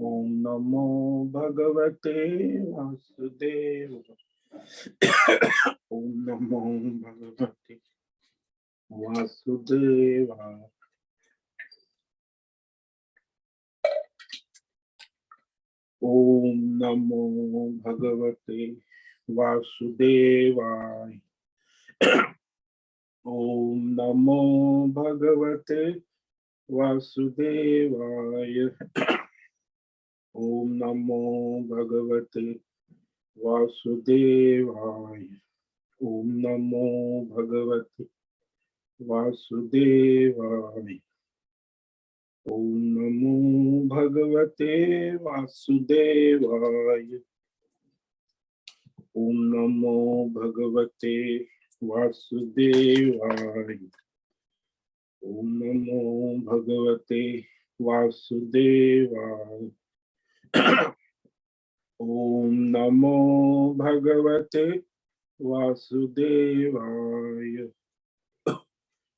ओम नमो भगवते वासुदेव। ओम नमो भगवते वासुदेवाय। ओम नमो भगवते वासुदेवाय। ओम नमो भगवते वासुदेवाय। ओम नमो भगवते वासुदेवाय। ओम नमो भगवते वासुदेवाय। ओम नमो भगवते वासुदेवाय। ओम नमो भगवते वासुदेवाय। ओम नमो भगवते वासुदेवाय। ओम नमो भगवते वासुदेवाय।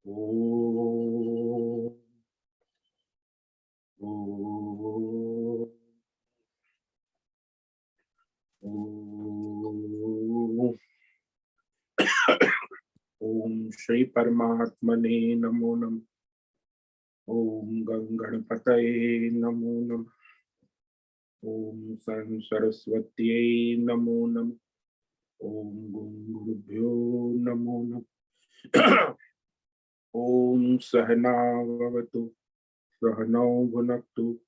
ओम ओम श्री परमात्मने नमो नमः। ओम गणपतये नमो नमः। ओम सरस्वत्यै नमो नमः। ओम गुरुभ्यो नमो नमः। ओम सहनाववतु सहनौ भुनक्तु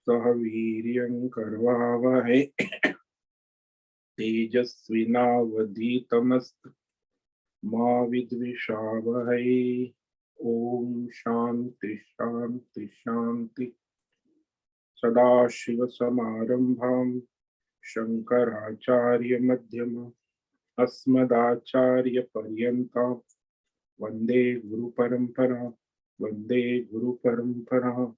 सह वीर्यं करवावहै तेजस्विनावधीतमस्तु मा विद्विषावहै। ओम शांति शांति शांति। सदाशिव समारंभां शंकराचार्य मध्यमाम् अस्मदाचार्य पर्यन्तां वंदे गुरु परंपरा। वंदे गुरु परंपरा।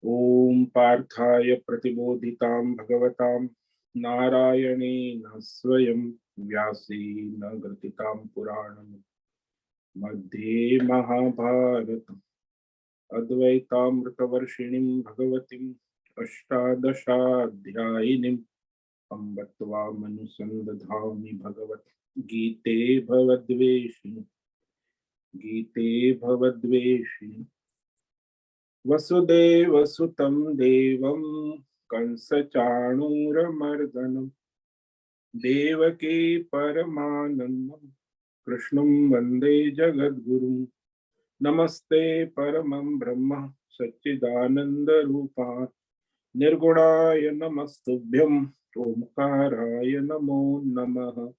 ओम पार्थाय प्रतिबोधितां भगवतां नारायणेन स्वयं व्यासेन ग्रथितां पुराणं मध्ये महाभारतम् अद्वैतामृतवर्षिणीं भगवतीम् अष्टादशाध्यायिनीम् अम्ब त्वामनुसन्दधामि भगवद्गीते भवद्वेषिणि। गीते भवद्वेषिणि। वसुदेवसुतं देवं कंसचाणूरमर्दनं देवकी परमानन्दं कृष्णं वन्दे जगद्गुरुं। नमस्ते परमं ब्रह्म सच्चिदानन्दरूपाय निर्गुणाय नमस्तुभ्यं ओंकाराय नमो नमः।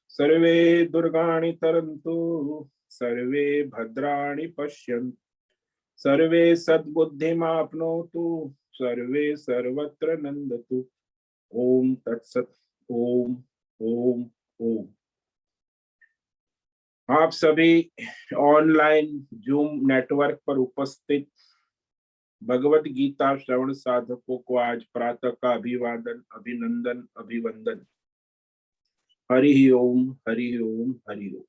सर्वे दुर्गाणि तरन्तु सर्वे भद्राणि पश्यन्तु सर्वे सद्बुद्धिमाप्नोतु सर्वे सर्वत्र नंदतु। ओम तत्सत। ओम ओम ओम। आप सभी ऑनलाइन जूम नेटवर्क पर उपस्थित भगवत गीता श्रवण साधकों को आज प्रातः का अभिवादन अभिनंदन अभिवंदन। हरि ओम हरि ओम हरि ओम।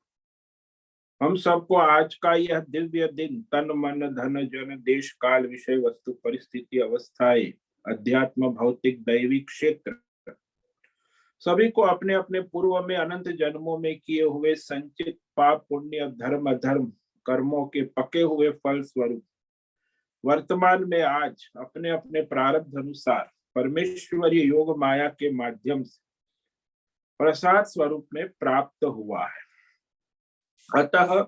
हम सबको आज का यह दिव्य दिन तन मन धन जन देश काल विषय वस्तु परिस्थिति अवस्थाएं अध्यात्म भौतिक दैविक क्षेत्र सभी को अपने अपने पूर्व में अनंत जन्मों में किए हुए संचित पाप पुण्य धर्म अधर्म कर्मों के पके हुए फल स्वरूप वर्तमान में आज अपने अपने प्रारब्ध अनुसार परमेश्वरीय योग माया के माध्यम से प्रसाद स्वरूप में प्राप्त हुआ है। अतः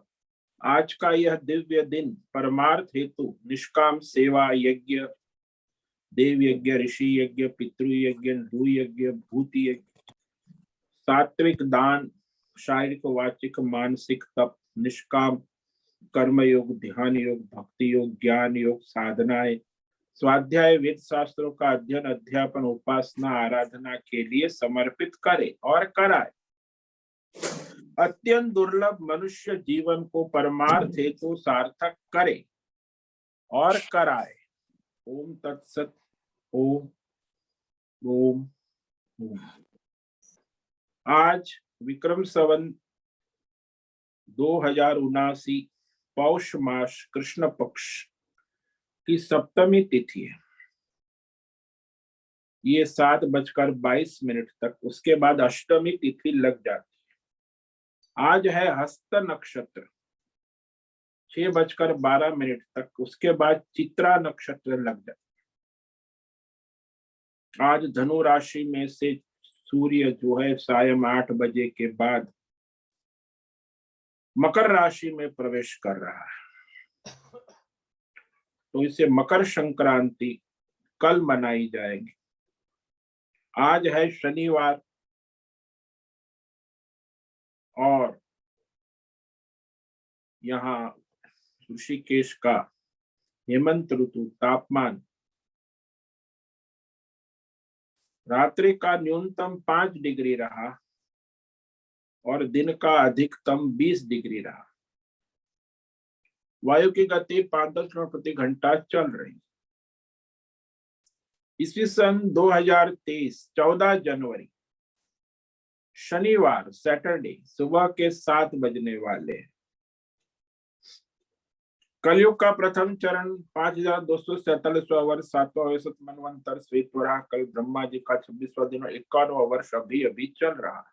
आज का यह दिव्य दिन परमार्थ हेतु निष्काम सेवा यज्ञ देव यज्ञ ऋषि यज्ञ पितृ यज्ञ नृ यज्ञ भूत यज्ञ सात्विक दान शारीरिक वाचिक मानसिक तप निष्काम कर्म योग ध्यान योग भक्ति योग ज्ञान योग साधनाएं स्वाध्याय वेद शास्त्रों का अध्ययन अध्यापन उपासना आराधना के लिए समर्पित करे और कराए। अत्यंत दुर्लभ मनुष्य जीवन को परमार्थ हेतु सार्थक करे और कराए। ओम तत्सत। ओम ओम ओम। आज विक्रम संवत 2079 पौष मास कृष्ण पक्ष की सप्तमी तिथि है। ये 7:22 तक, उसके बाद अष्टमी तिथि लग जाती है। आज है हस्त नक्षत्र 6:12 तक, उसके बाद चित्रा नक्षत्र लग जाता है। आज धनु राशि में से सूर्य जो है सायं 8 बजे के बाद मकर राशि में प्रवेश कर रहा है, तो इसे मकर संक्रांति कल मनाई जाएगी। आज है शनिवार और यहाँ ऋषिकेश का हेमंत ऋतु तापमान रात्रि का न्यूनतम 5 डिग्री रहा और दिन का अधिकतम 20 डिग्री रहा। वायु की गति 5-10 किलोमीटर प्रति घंटा चल रही। ईस्वी सन 2023 14 जनवरी शनिवार सैटरडे सुबह के 7 बजने वाले हैं। कलयुग का प्रथम चरण 5247वां वर्ष 7वां वैसत मनवंतर श्वेत वराह कल ब्रह्मा जी का 26वां दिन और 51वां वर्ष अभी अभी चल रहा है।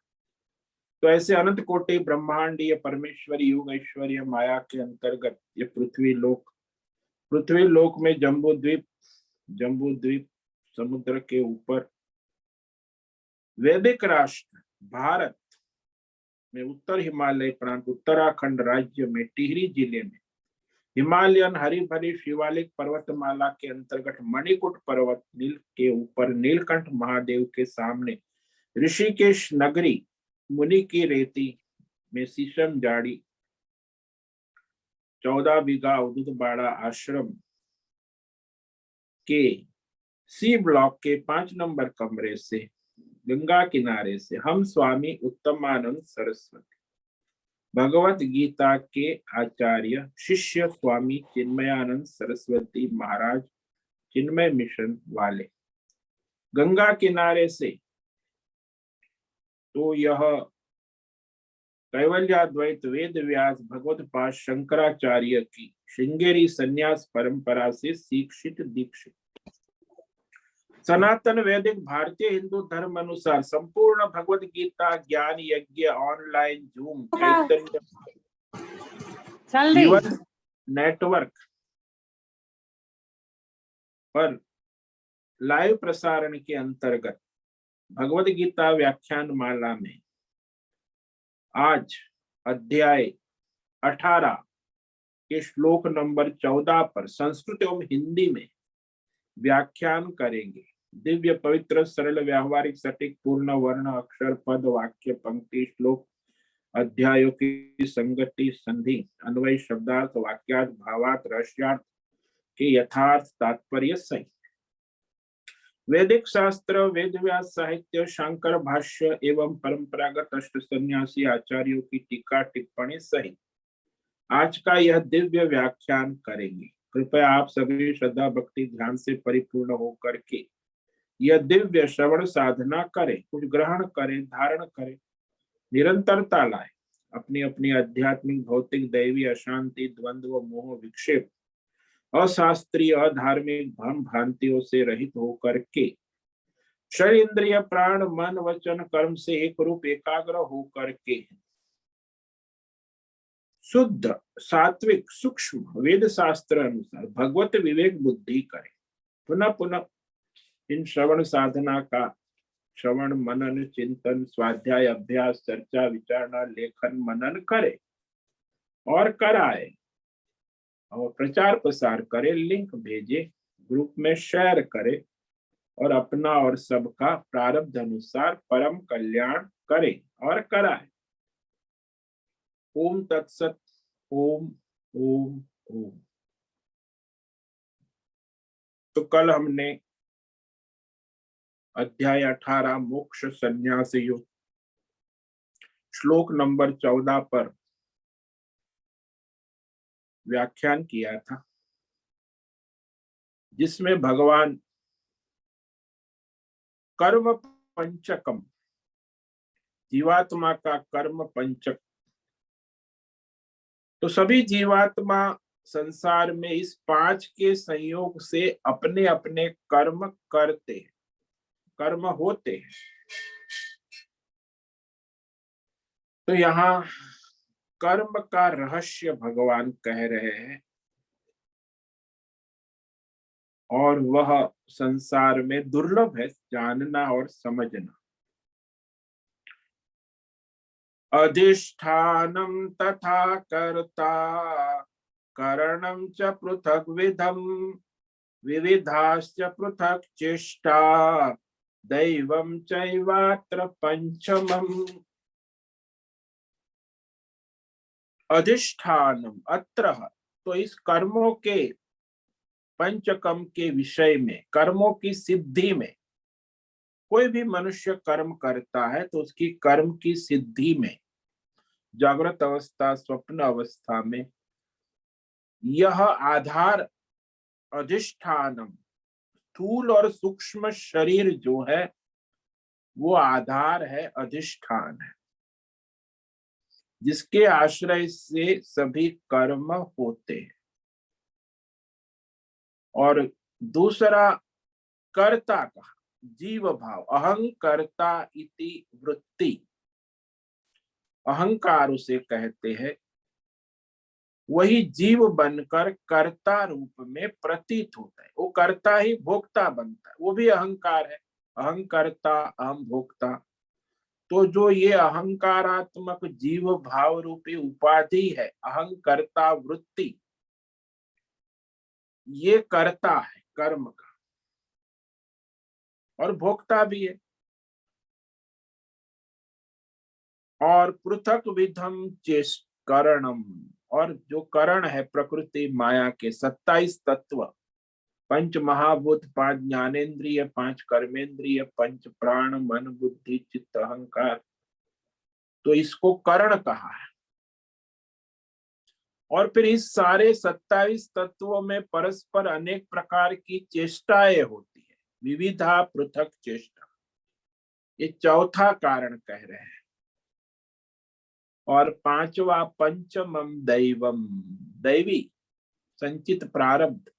तो ऐसे अनंत कोटि ब्रह्मांडीय परमेश्वरी युग ऐश्वर्य माया के अंतर्गत ये पृथ्वी लोक में जम्बू द्वीप समुद्र के ऊपर वैदिक राष्ट्र भारत में उत्तर हिमालय प्रांत उत्तराखंड राज्य में टिहरी जिले में हिमालयन हरी भरी शिवालिक पर्वतमाला के अंतर्गत मणिकूट पर्वत नील के ऊपर नीलकंठ महादेव के सामने ऋषिकेश नगरी मुनि की रेती में शीशम जाड़ी 14 बीघा उदुतबाड़ा आश्रम के सी ब्लॉक के 5 नंबर कमरे से गंगा किनारे से हम स्वामी उत्तमानंद सरस्वती भगवत गीता के आचार्य शिष्य स्वामी चिन्मयानंद सरस्वती महाराज चिन्मय मिशन वाले गंगा किनारे से तो यह कैवल्याद्वैत वेद व्यास भगवत पाद शंकराचार्य की श्रृंगेरी संन्यास परंपरा से दीक्षित सनातन वैदिक भारतीय हिंदू धर्म अनुसार संपूर्ण भगवत गीता ज्ञान यज्ञ ऑनलाइन जूम चैतन्य जीवन नेटवर्क पर लाइव प्रसारण के अंतर्गत भगवत गीता व्याख्यान माला में आज अध्याय 18 के श्लोक नंबर 14 पर संस्कृत एवं हिंदी में व्याख्यान करेंगे। दिव्य पवित्र सरल व्यावहारिक सटीक पूर्ण वर्ण अक्षर पद वाक्य पंक्ति श्लोक अध्यायों की संगति संधि अन्वय शब्दार्थ वाक्यार्थ भावार्थ रहस्यार्थ के यथार्थ तात्पर्य सहित वैदिक शास्त्र वेद व्यास साहित्य शंकर भाष्य एवं परंपरागत अष्ट सन्यासी आचार्यों की टीका टिप्पणी सहित आज का यह दिव्य व्याख्यान करेंगे। कृपया आप सभी श्रद्धा भक्ति ध्यान से परिपूर्ण होकर के यह दिव्य श्रवण साधना करें, कुछ ग्रहण करें, धारण करें, निरंतरता लाए, अपनी अपनी आध्यात्मिक भौतिक दैवी अशांति द्वंद्व मोह विक्षेप अशास्त्रीय अधार्मिक भ्रम भ्रांतियों से रहित होकर के शरीर इंद्रिय प्राण मन वचन कर्म से एक रूप एकाग्र होकर के शुद्ध सात्विक सूक्ष्म वेद शास्त्र अनुसार भगवत विवेक बुद्धि करें। पुनः पुनः इन श्रवण साधना का श्रवण मनन चिंतन स्वाध्याय अभ्यास चर्चा विचारणा लेखन मनन करे और कराए और प्रचार प्रसार करे, लिंक भेजे, ग्रुप में शेयर करे और अपना और सबका प्रारब्ध अनुसार परम कल्याण करे और कराए। ओम तत्सत। ओम ओम ओम। तो कल हमने अध्याय 18 मोक्ष संन्यास योग श्लोक नंबर 14 पर व्याख्यान किया था, जिसमें भगवान कर्म पंचकम जीवात्मा का कर्म पंचक तो सभी जीवात्मा संसार में इस पांच के संयोग से अपने अपने कर्म करते हैं, कर्म होते हैं। तो यहाँ कर्म का रहस्य भगवान कह रहे हैं, और वह संसार में दुर्लभ है जानना और समझना। अधिष्ठानम तथा कर्ता करणम च पृथक विधम विविधाश्च पृथक चेष्टा दैवम चैवात्र पंचमम। अधिष्ठानम अत्र, तो इस कर्मों के पंचकम के विषय में, कर्मों की सिद्धि में, कोई भी मनुष्य कर्म करता है तो उसकी कर्म की सिद्धि में जागृत अवस्था स्वप्न अवस्था में यह आधार अधिष्ठानम, स्थूल और सूक्ष्म शरीर जो है वो आधार है, अधिष्ठान है, जिसके आश्रय से सभी कर्म होते हैं। और दूसरा कर्ता का जीव भाव, अहंकर्ता इति वृत्ति, अहंकार उसे कहते हैं, वही जीव बनकर कर्ता रूप में प्रतीत होता है। वो कर्ता ही भोक्ता बनता है, वो भी अहंकार है, अहंकर्ता अहम भोक्ता। तो जो ये अहंकारात्मक जीव भाव रूपी उपाधि है, अहंकर्ता वृत्ति, ये कर्ता है कर्म का और भोक्ता भी है। और पृथक विधम चेष्करणम, और जो करण है प्रकृति माया के 27 तत्व, पंच महाभूत, पांच ज्ञानेन्द्रिय, पांच कर्मेंद्रिय, पंच प्राण, मन बुद्धि चित्त अहंकार, तो इसको करण कहा है। और फिर इस सारे 27 तत्वों में परस्पर अनेक प्रकार की चेष्टाएं होती है, विविधा पृथक चेष्टा, ये चौथा कारण कह रहे हैं। और पांचवा पंचमम दैवम, दैवी संचित प्रारब्ध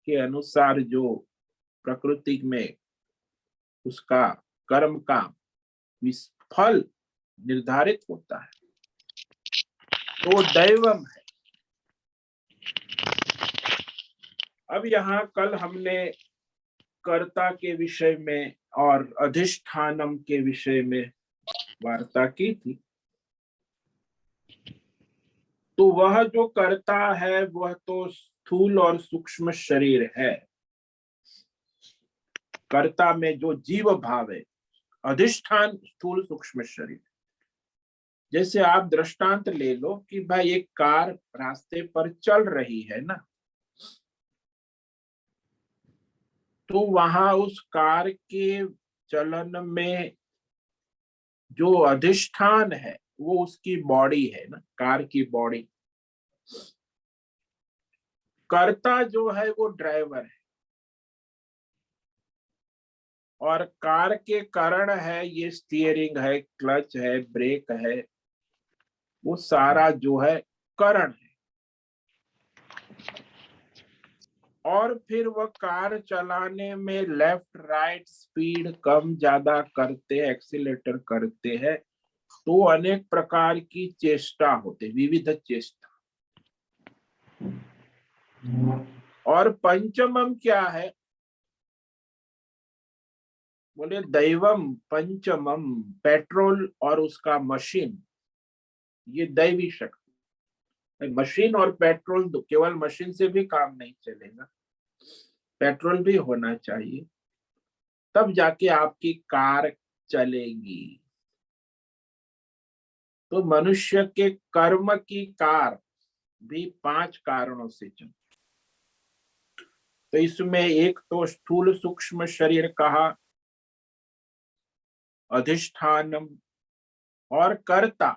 के अनुसार जो प्रकृति में उसका कर्म का फल निर्धारित होता है, तो दैवम है। अब यहाँ कल हमने कर्ता के विषय में और अधिष्ठानम के विषय में वार्ता की थी। तो वह जो कर्ता है वह तो स्थूल और सूक्ष्म शरीर है। कर्ता में जो जीव भाव है, अधिष्ठान स्थूल सूक्ष्म शरीर। जैसे आप दृष्टांत ले लो कि भाई एक कार रास्ते पर चल रही है ना, तो वहां उस कार के चलन में जो अधिष्ठान है वो उसकी बॉडी है ना, कार की बॉडी। कर्ता जो है वो ड्राइवर है, और कार के कारण है ये स्टीयरिंग है, क्लच है, ब्रेक है, वो सारा जो है कारण है। और फिर वह कार चलाने में लेफ्ट राइट स्पीड कम ज्यादा करते, एक्सीलेटर करते हैं, तो अनेक प्रकार की चेष्टा होते, विविध चेष्टा। और पंचमम क्या है? बोले दैवम पंचमम, पेट्रोल और उसका मशीन, ये दैवी शक्ति। मशीन और पेट्रोल, तो केवल मशीन से भी काम नहीं चलेगा, पेट्रोल भी होना चाहिए, तब जाके आपकी कार चलेगी। तो मनुष्य के कर्म की कार भी 5 कारणों से चलती। तो इसमें एक तो स्थूल सूक्ष्म शरीर कहा, अधिष्ठानम, और कर्ता,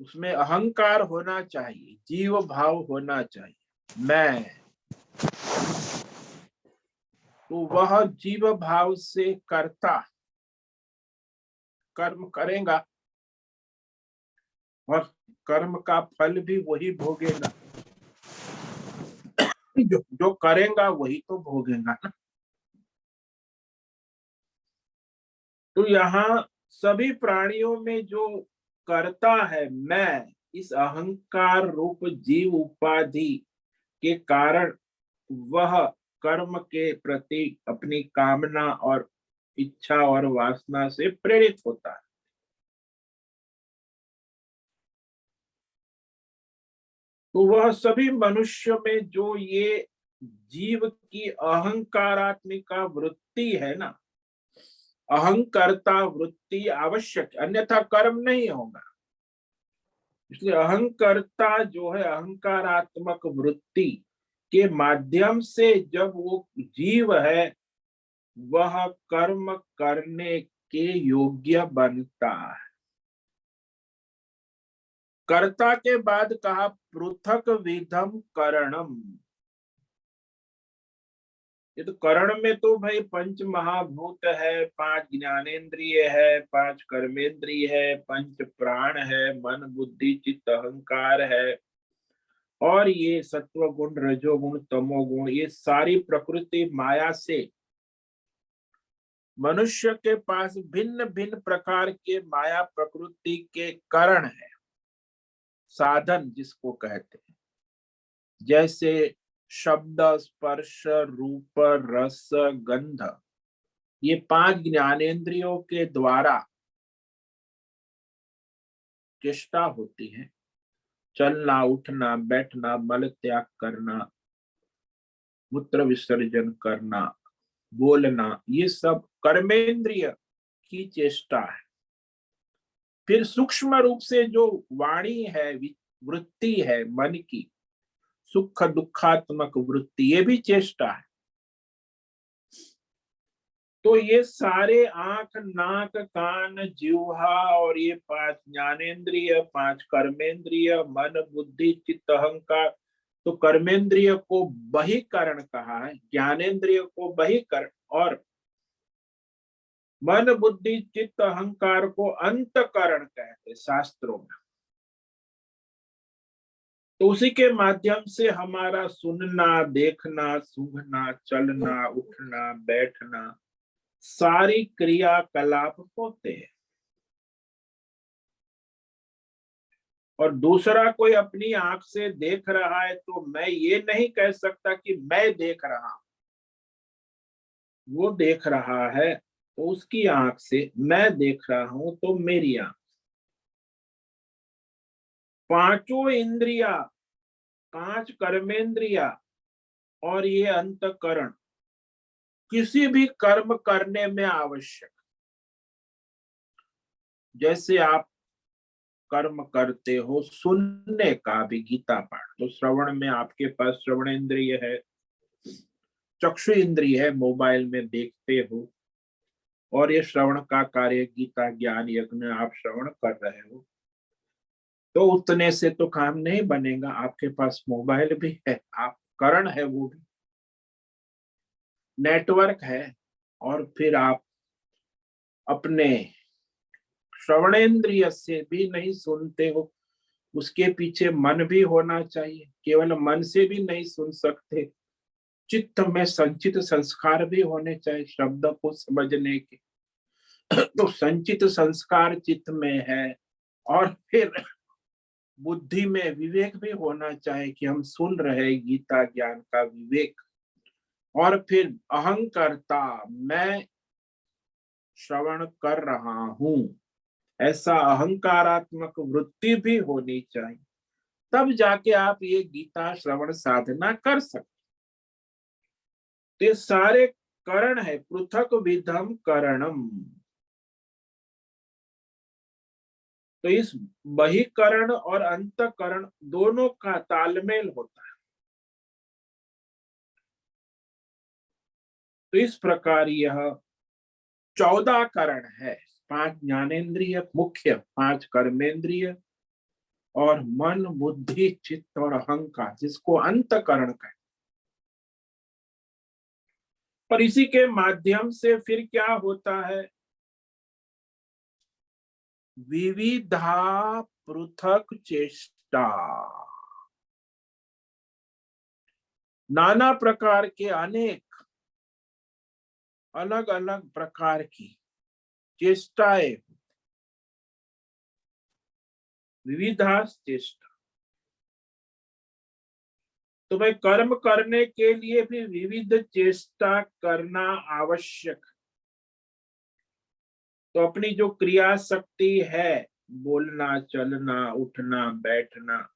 उसमें अहंकार होना चाहिए, जीव भाव होना चाहिए, मैं। तो वह जीव भाव से कर्ता कर्म करेगा, और कर्म का फल भी वही भोगेगा, जो करेगा वही तो भोगेगा ना। तो यहाँ सभी प्राणियों में जो करता है मैं, इस अहंकार रूप जीव उपाधि के कारण वह कर्म के प्रति अपनी कामना और इच्छा और वासना से प्रेरित होता है। तो वह सभी मनुष्य में जो ये जीव की अहंकारात्मिका वृत्ति है ना, अहंकर्ता वृत्ति आवश्यक, अन्यथा कर्म नहीं होगा। इसलिए अहंकर्ता जो है, अहंकारात्मक वृत्ति के माध्यम से जब वो जीव है वह कर्म करने के योग्य बनता है। कर्ता के बाद कहा पृथक विधम करणम। ये तो करण में तो भाई पंच महाभूत है, पांच ज्ञानेन्द्रिय है, पांच कर्मेंद्रिय है, पंच प्राण है, मन बुद्धि चित्त अहंकार है, और ये सत्व गुण रजोगुण तमोगुण, ये सारी प्रकृति माया से मनुष्य के पास भिन्न भिन्न प्रकार के माया प्रकृति के कारण है, साधन जिसको कहते हैं। जैसे शब्द स्पर्श रूप रस गंध, ये पांच ज्ञानेंद्रियों के द्वारा चेष्टा होती है। चलना उठना बैठना मल त्याग करना मूत्र विसर्जन करना बोलना, ये सब कर्मेंद्रिय की चेष्टा है। फिर सूक्ष्म रूप से जो वाणी है, वृत्ति है मन की, सुख दुखात्मक वृत्ति, ये भी चेष्टा है। तो ये सारे आंख नाक कान जिह्वा और ये पांच ज्ञानेन्द्रिय, पांच कर्मेंद्रिय, मन बुद्धि चित्त अहंकार, तो कर्मेंद्रिय को बहिकरण कहा है, ज्ञानेन्द्रिय को बहिकरण, और मन बुद्धि चित्त अहंकार को अंतकरण कहते शास्त्रों में। तो उसी के माध्यम से हमारा सुनना देखना सूंघना चलना उठना बैठना सारी क्रियाकलाप होते हैं। और दूसरा कोई अपनी आंख से देख रहा है तो मैं ये नहीं कह सकता कि मैं देख रहा हूं, वो देख रहा है तो उसकी आंख से, मैं देख रहा हूं तो मेरी आंख। पांचों इंद्रिया, पांच कर्मेंद्रिया और ये अंतकरण किसी भी कर्म करने में आवश्यक। जैसे आप कर्म करते हो सुनने का भी, गीता पाठ, तो श्रवण में आपके पास श्रवण इंद्रिय है, चक्षु इंद्रिय है, मोबाइल में देखते हो, और ये श्रवण का कार्य गीता ज्ञान यज्ञ आप श्रवण कर रहे हो। तो उतने से तो काम नहीं बनेगा, आपके पास मोबाइल भी है, आप करण है, वो भी नेटवर्क है, और फिर आप अपने श्रवणेन्द्रिय से भी नहीं सुनते हो, उसके पीछे मन भी होना चाहिए, केवल मन से भी नहीं सुन सकते, चित्त में संचित संस्कार भी होने चाहिए शब्द को समझने के। तो संचित संस्कार चित्त में है, और फिर बुद्धि में विवेक भी होना चाहिए कि हम सुन रहे गीता ज्ञान का विवेक, और फिर अहंकर्ता मैं श्रवण कर रहा हूं, ऐसा अहंकारात्मक वृत्ति भी होनी चाहिए, तब जाके आप ये गीता श्रवण साधना कर सकते। ये सारे करण है, पृथक विधम करणम। तो इस बहिकरण और अंतकरण दोनों का तालमेल होता है। तो इस प्रकार यह 14 करण है, पांच ज्ञानेन्द्रिय मुख्य, पांच कर्मेंद्रिय, और मन बुद्धि चित्त और अहंकार, जिसको अंतकरण कहते। पर इसी के माध्यम से फिर क्या होता है, विविधा पृथक चेष्टा, नाना प्रकार के अनेक अलग अलग प्रकार की चेष्टाएं, विविधा चेष्टा। तो भाई कर्म करने के लिए भी विविध चेष्टा करना आवश्यक। तो अपनी जो क्रिया शक्ति है, बोलना, चलना, उठना, बैठना,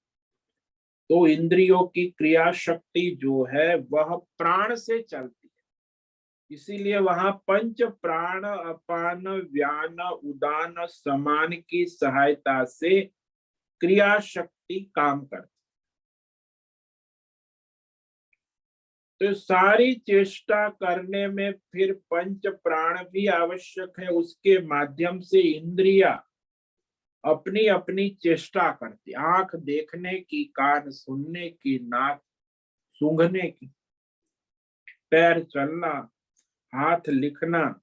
तो इंद्रियों की क्रिया शक्ति जो है वह प्राण से चलती है। इसीलिए वहां पंच प्राण, अपान, व्यान, उदान, समान की सहायता से क्रिया शक्ति काम करती। तो सारी चेष्टा करने में फिर पंच प्राण भी आवश्यक है। उसके माध्यम से इंद्रिया अपनी अपनी चेष्टा करती, आंख देखने की, कान सुनने की, नाक सूंघने की, पैर चलना, हाथ लिखना।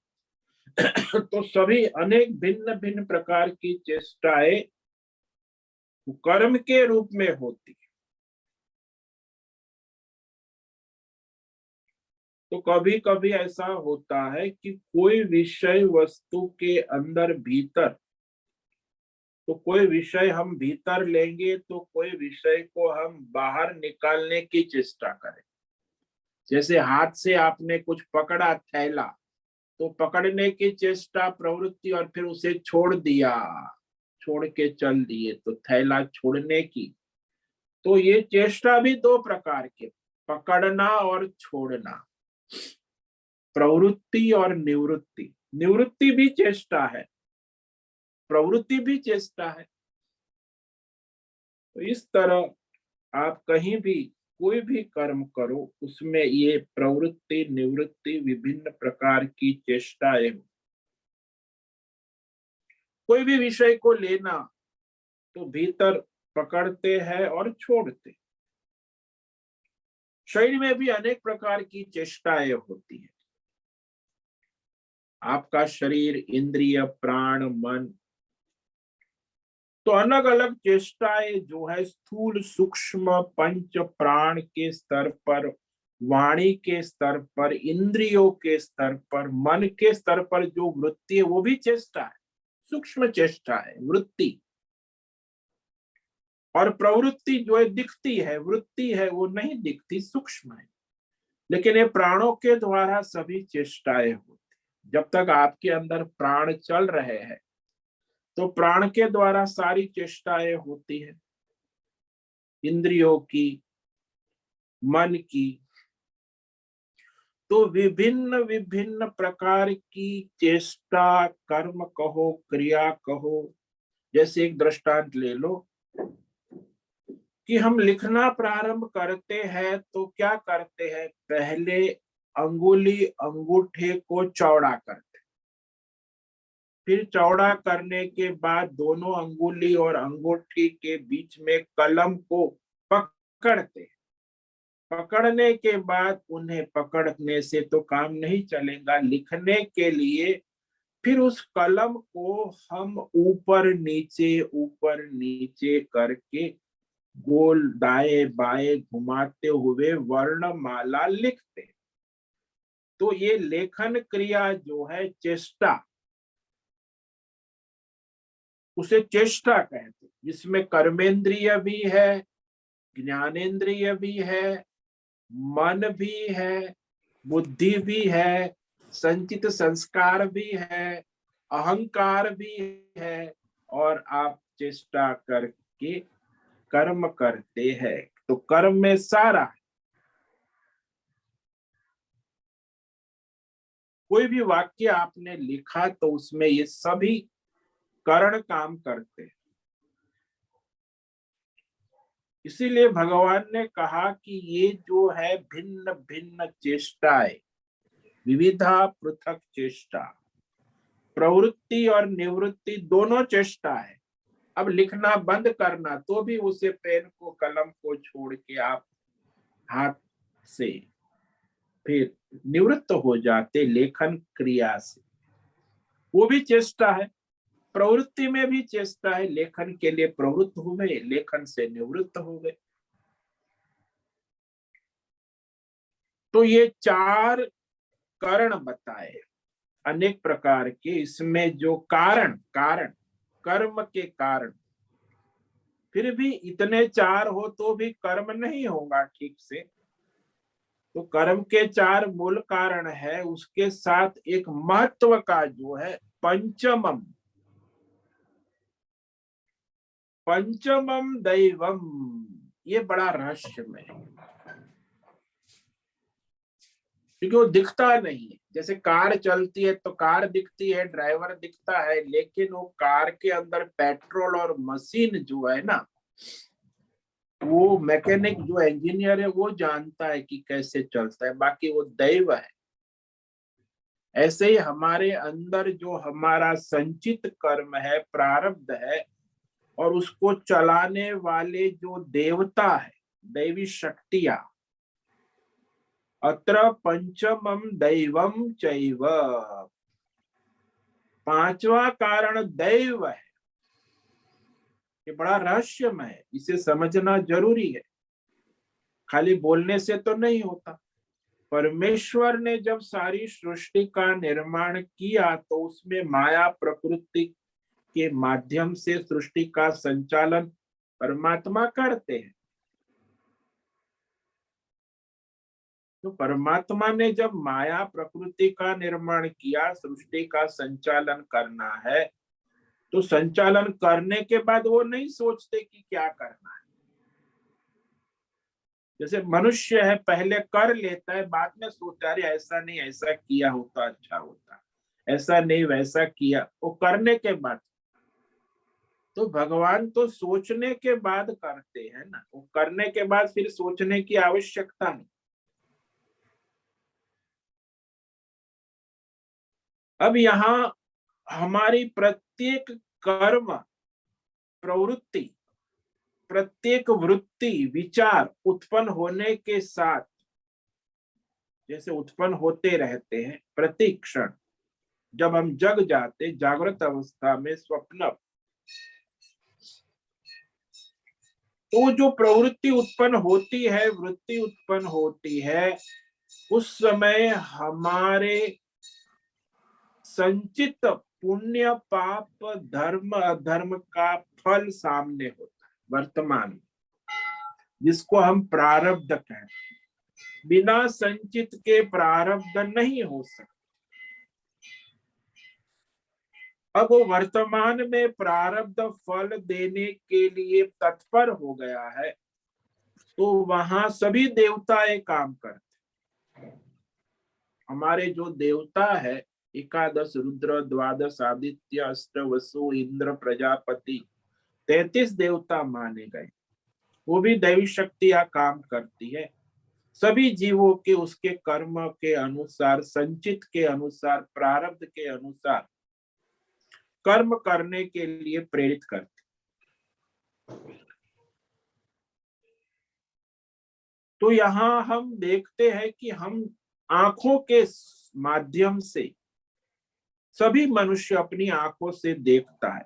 तो सभी अनेक भिन्न भिन्न प्रकार की चेष्टाएं कर्म के रूप में होती। तो कभी कभी ऐसा होता है कि कोई विषय वस्तु के अंदर भीतर, तो कोई विषय हम भीतर लेंगे तो कोई विषय को हम बाहर निकालने की चेष्टा करें। जैसे हाथ से आपने कुछ पकड़ा थैला, तो पकड़ने की चेष्टा, प्रवृत्ति, और फिर उसे छोड़ दिया, छोड़ के चल दिए, तो थैला छोड़ने की। तो ये चेष्टा भी दो प्रकार के, पकड़ना और छोड़ना, प्रवृत्ति और निवृत्ति। निवृत्ति भी चेष्टा है, प्रवृत्ति भी चेष्टा है। तो इस तरह आप कहीं भी कोई भी कर्म करो, उसमें ये प्रवृत्ति निवृत्ति विभिन्न प्रकार की चेष्टाएं। कोई भी विषय को लेना तो भीतर पकड़ते हैं और छोड़ते। शरीर में भी अनेक प्रकार की चेष्टाएं होती है। आपका शरीर, इंद्रिय, प्राण, मन, तो अलग अलग चेष्टाएं जो है स्थूल सूक्ष्म पंच प्राण के स्तर पर, वाणी के स्तर पर, इंद्रियों के स्तर पर, मन के स्तर पर जो वृत्ति है वो भी चेष्टा है, सूक्ष्म चेष्टा है, वृत्ति। और प्रवृत्ति जो है दिखती है, वृत्ति है वो नहीं दिखती, सूक्ष्म है। लेकिन ये प्राणों के द्वारा सभी चेष्टाएं होती। जब तक आपके अंदर प्राण चल रहे हैं तो प्राण के द्वारा सारी चेष्टाएं होती है, इंद्रियों की, मन की। तो विभिन्न विभिन्न प्रकार की चेष्टा, कर्म कहो, क्रिया कहो। जैसे एक दृष्टांत ले लो कि हम लिखना प्रारंभ करते हैं तो क्या करते हैं, पहले अंगुली अंगूठे को चौड़ा करते, फिर चौड़ा करने के बाद दोनों अंगुली और अंगूठी के बीच में कलम को पकड़ते। पकड़ने के बाद उन्हें पकड़ने से तो काम नहीं चलेगा, लिखने के लिए फिर उस कलम को हम ऊपर नीचे करके गोल दाएं बाएं घुमाते हुए वर्णमाला लिखते। तो ये लेखन क्रिया जो है चेष्टा, उसे चेष्टा कहते, जिसमें कर्मेंद्रिय भी है, ज्ञानेंद्रिय भी है, मन भी है, बुद्धि भी है, संचित संस्कार भी है, अहंकार भी है, और आप चेष्टा करके कर्म करते हैं। तो कर्म में सारा, कोई भी वाक्य आपने लिखा तो उसमें ये सभी करण काम करते हैं। इसीलिए भगवान ने कहा कि ये जो है भिन्न भिन्न चेष्टाएं, विविधा पृथक चेष्टा, प्रवृत्ति और निवृत्ति दोनों चेष्टा है। अब लिखना बंद करना तो भी उसे पेन को, कलम को छोड़ के आप हाथ से फिर निवृत्त हो जाते लेखन क्रिया से, वो भी चेष्टा है। प्रवृत्ति में भी चेष्टा है, लेखन के लिए प्रवृत्त हो गए, लेखन से निवृत्त हो गए। तो ये 4 कारण बताए अनेक प्रकार के। इसमें जो कारण कर्म के कारण, फिर भी इतने 4 हो तो भी कर्म नहीं होगा ठीक से। तो कर्म के 4 मूल कारण है, उसके साथ एक महत्व का जो है पंचमम दैवम, ये बड़ा रहस्यमय है, क्योंकि वो दिखता नहीं है। जैसे कार चलती है तो कार दिखती है, ड्राइवर दिखता है, लेकिन वो कार के अंदर पेट्रोल और मशीन जो है ना, वो मैकेनिक जो इंजीनियर है वो जानता है कि कैसे चलता है, बाकी वो दैव है। ऐसे ही हमारे अंदर जो हमारा संचित कर्म है, प्रारब्ध है, और उसको चलाने वाले जो देवता है, दैवी शक्तियां, अत्र पंचमम दैवम चैव, 5वां कारण दैव है। ये बड़ा रहस्यमय है, इसे समझना जरूरी है, खाली बोलने से तो नहीं होता। परमेश्वर ने जब सारी सृष्टि का निर्माण किया तो उसमें माया प्रकृति के माध्यम से सृष्टि का संचालन परमात्मा करते हैं। तो परमात्मा ने जब माया प्रकृति का निर्माण किया, सृष्टि का संचालन करना है, तो संचालन करने के बाद वो नहीं सोचते कि क्या करना है। जैसे मनुष्य है, पहले कर लेता है, बाद में सोचता है ऐसा नहीं, ऐसा किया होता अच्छा होता, ऐसा नहीं वैसा किया, वो करने के बाद। तो भगवान तो सोचने के बाद करते हैं ना, वो करने के बाद फिर सोचने की आवश्यकता नहीं। अब यहाँ हमारी प्रत्येक कर्म, प्रवृत्ति, प्रत्येक वृत्ति, विचार उत्पन्न होने के साथ, जैसे उत्पन्न होते रहते हैं प्रति क्षण, जब हम जग जाते, जागृत अवस्था में, स्वप्न, तो जो प्रवृत्ति उत्पन्न होती है, वृत्ति उत्पन्न होती है, उस समय हमारे संचित पुण्य पाप धर्म अधर्म का फल सामने होता है वर्तमान में, जिसको हम प्रारब्ध कहते हैं। बिना संचित के प्रारब्ध नहीं हो सकता। अब वो वर्तमान में प्रारब्ध फल देने के लिए तत्पर हो गया है, तो वहां सभी देवता एक काम करते। हमारे जो देवता है, 11 रुद्र, 12 आदित्य, 8 वसु, इंद्र, प्रजापति, 33 देवता माने गए, वो भी दैवी शक्तियां काम करती है। सभी जीवों के उसके कर्म के अनुसार, संचित के अनुसार, प्रारब्ध के अनुसार कर्म करने के लिए प्रेरित करते। तो यहाँ हम देखते हैं कि हम आंखों के माध्यम से, सभी मनुष्य अपनी आंखों से देखता है,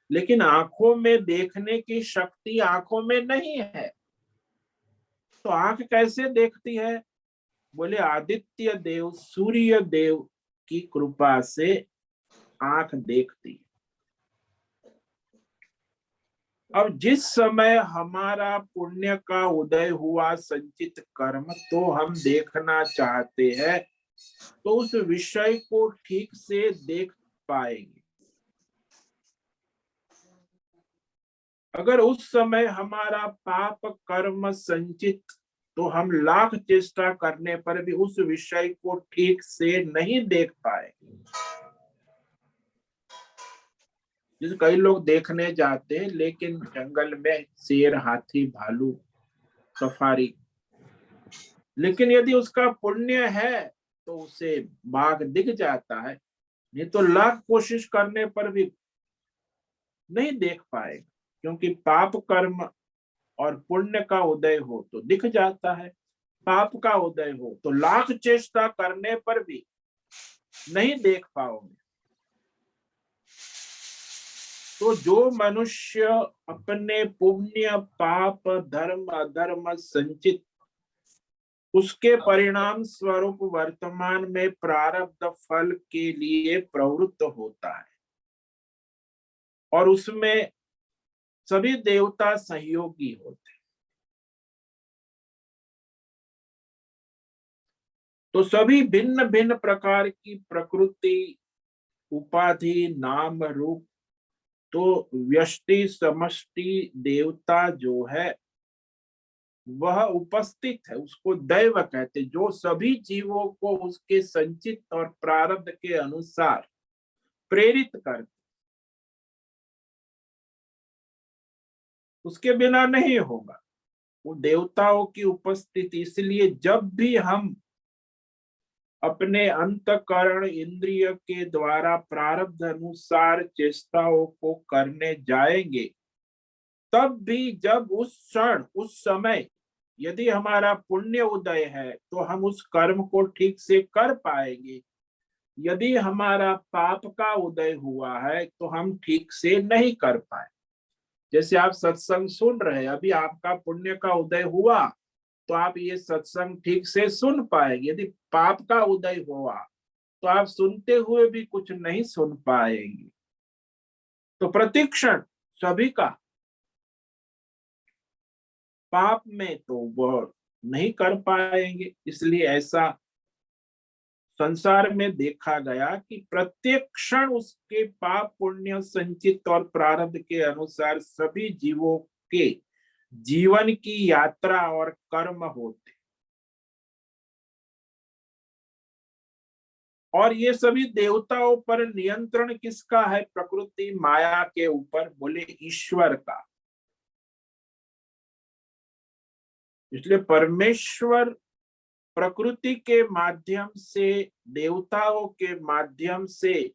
लेकिन आंखों में देखने की शक्ति आंखों में नहीं है। तो आंख कैसे देखती है? बोले आदित्य देव, सूर्य देव की कृपा से आंख देखती। अब जिस समय हमारा पुण्य का उदय हुआ, संचित कर्म, तो हम देखना चाहते हैं, तो उस विषय को ठीक से देख पाएंगे। अगर उस समय हमारा पाप कर्म संचित, तो हम लाख चेष्टा करने पर भी उस विषय को ठीक से नहीं देख पाए। जैसे कई लोग देखने जाते हैं, लेकिन जंगल में शेर, हाथी, भालू, सफारी, लेकिन यदि उसका पुण्य है तो उसे बाघ दिख जाता है, नहीं तो लाख कोशिश करने पर भी नहीं देख पाएगा, क्योंकि पाप कर्म और पुण्य का उदय हो तो दिख जाता है, पाप का उदय हो तो लाख चेष्टा करने पर भी नहीं देख पाओगे। तो जो मनुष्य अपने पुण्य पाप धर्म अधर्म संचित उसके परिणाम स्वरूप वर्तमान में प्रारब्ध फल के लिए प्रवृत्त होता है और उसमें सभी देवता सहयोगी होते हैं। तो सभी भिन्न भिन्न प्रकार की प्रकृति उपाधि नाम रूप, तो व्यष्टि समष्टि देवता जो है वह उपस्थित है, उसको दैव कहते, जो सभी जीवों को उसके संचित और प्रारब्ध के अनुसार प्रेरित करते, उसके बिना नहीं होगा। वो देवताओं की उपस्थिति, इसलिए जब भी हम अपने अंतकरण इंद्रिय के द्वारा प्रारब्ध अनुसार चेष्टाओं को करने जाएंगे, तब भी जब उस क्षण उस समय यदि हमारा पुण्य उदय है तो हम उस कर्म को ठीक से कर पाएंगे, यदि हमारा पाप का उदय हुआ है तो हम ठीक से नहीं कर पाए। जैसे आप सत्संग सुन रहे हैं, अभी आपका पुण्य का उदय हुआ तो आप ये सत्संग ठीक से सुन पाएंगे, यदि पाप का उदय हुआ तो आप सुनते हुए भी कुछ नहीं सुन पाएंगे। तो प्रतिक्षण सभी का पाप में तो वह नहीं कर पाएंगे, इसलिए ऐसा संसार में देखा गया कि प्रत्येक क्षण उसके पाप पुण्य संचित और प्रारब्ध के अनुसार सभी जीवों के जीवन की यात्रा और कर्म होते, और ये सभी देवताओं पर नियंत्रण किसका है? प्रकृति माया के ऊपर, बोले ईश्वर का। इसलिए परमेश्वर प्रकृति के माध्यम से, देवताओं के माध्यम से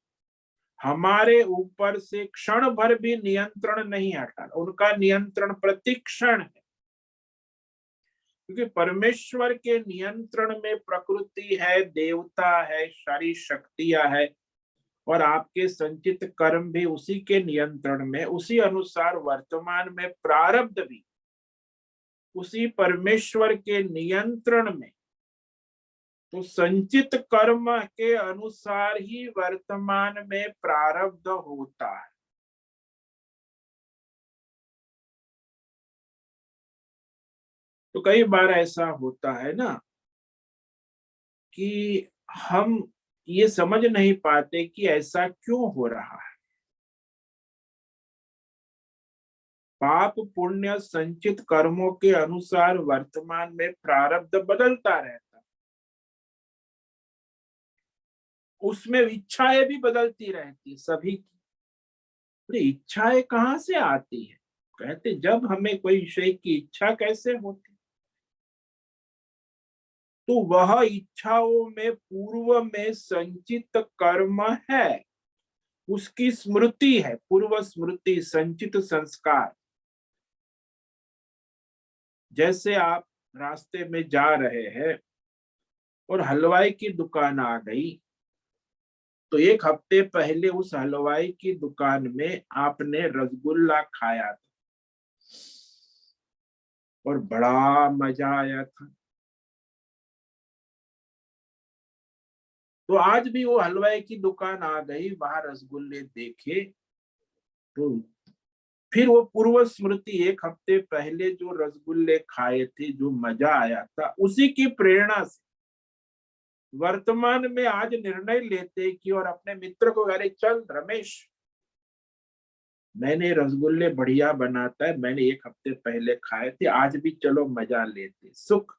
हमारे ऊपर से क्षण भर भी नियंत्रण नहीं हटा, उनका नियंत्रण प्रतिक्षण है, क्योंकि परमेश्वर के नियंत्रण में प्रकृति है, देवता है, सारी शक्तियां है, और आपके संचित कर्म भी उसी के नियंत्रण में, उसी अनुसार वर्तमान में प्रारब्ध भी उसी परमेश्वर के नियंत्रण में। तो संचित कर्म के अनुसार ही वर्तमान में प्रारब्ध होता है। तो कई बार ऐसा होता है ना कि हम ये समझ नहीं पाते कि ऐसा क्यों हो रहा है। पाप पुण्य संचित कर्मों के अनुसार वर्तमान में प्रारब्ध बदलता रहता, उसमें इच्छाएं भी बदलती रहती सभी की। तो इच्छाएं कहाँ से आती है? कहते जब हमें कोई विषय की इच्छा कैसे होती, तो वह इच्छाओं में पूर्व में संचित कर्म है, उसकी स्मृति है, पूर्व स्मृति संचित संस्कार। जैसे आप रास्ते में जा रहे हैं और हलवाई की दुकान आ गई, तो एक हफ्ते पहले उस हलवाई की दुकान में आपने रसगुल्ला खाया था और बड़ा मजा आया था। तो आज भी वो हलवाई की दुकान आ गई, वहां रसगुल्ले देखे, तो फिर वो पूर्व स्मृति, एक हफ्ते पहले जो रसगुल्ले खाए थे, जो मजा आया था, उसी की प्रेरणा से वर्तमान में आज निर्णय लेते कि, और अपने मित्र को, अरे चल रमेश, मैंने रसगुल्ले बढ़िया बनाता है, मैंने एक हफ्ते पहले खाए थे, आज भी चलो मजा लेते सुख।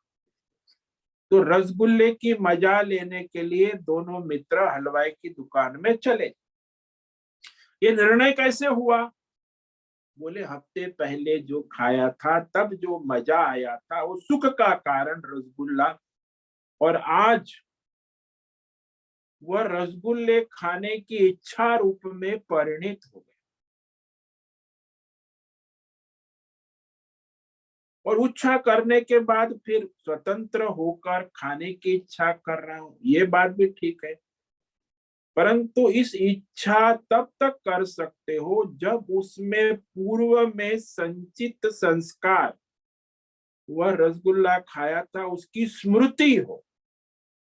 तो रसगुल्ले की मजा लेने के लिए दोनों मित्र हलवाई की दुकान में चले। ये निर्णय कैसे हुआ? बोले हफ्ते पहले जो खाया था, तब जो मजा आया था, वो सुख का कारण रसगुल्ला, और आज वह रसगुल्ले खाने की इच्छा रूप में परिणित हो गए, और इच्छा करने के बाद फिर स्वतंत्र होकर खाने की इच्छा कर रहा हूं, ये बात भी ठीक है। परंतु इस इच्छा तब तक कर सकते हो जब उसमें पूर्व में संचित संस्कार, वह रसगुल्ला खाया था उसकी स्मृति हो।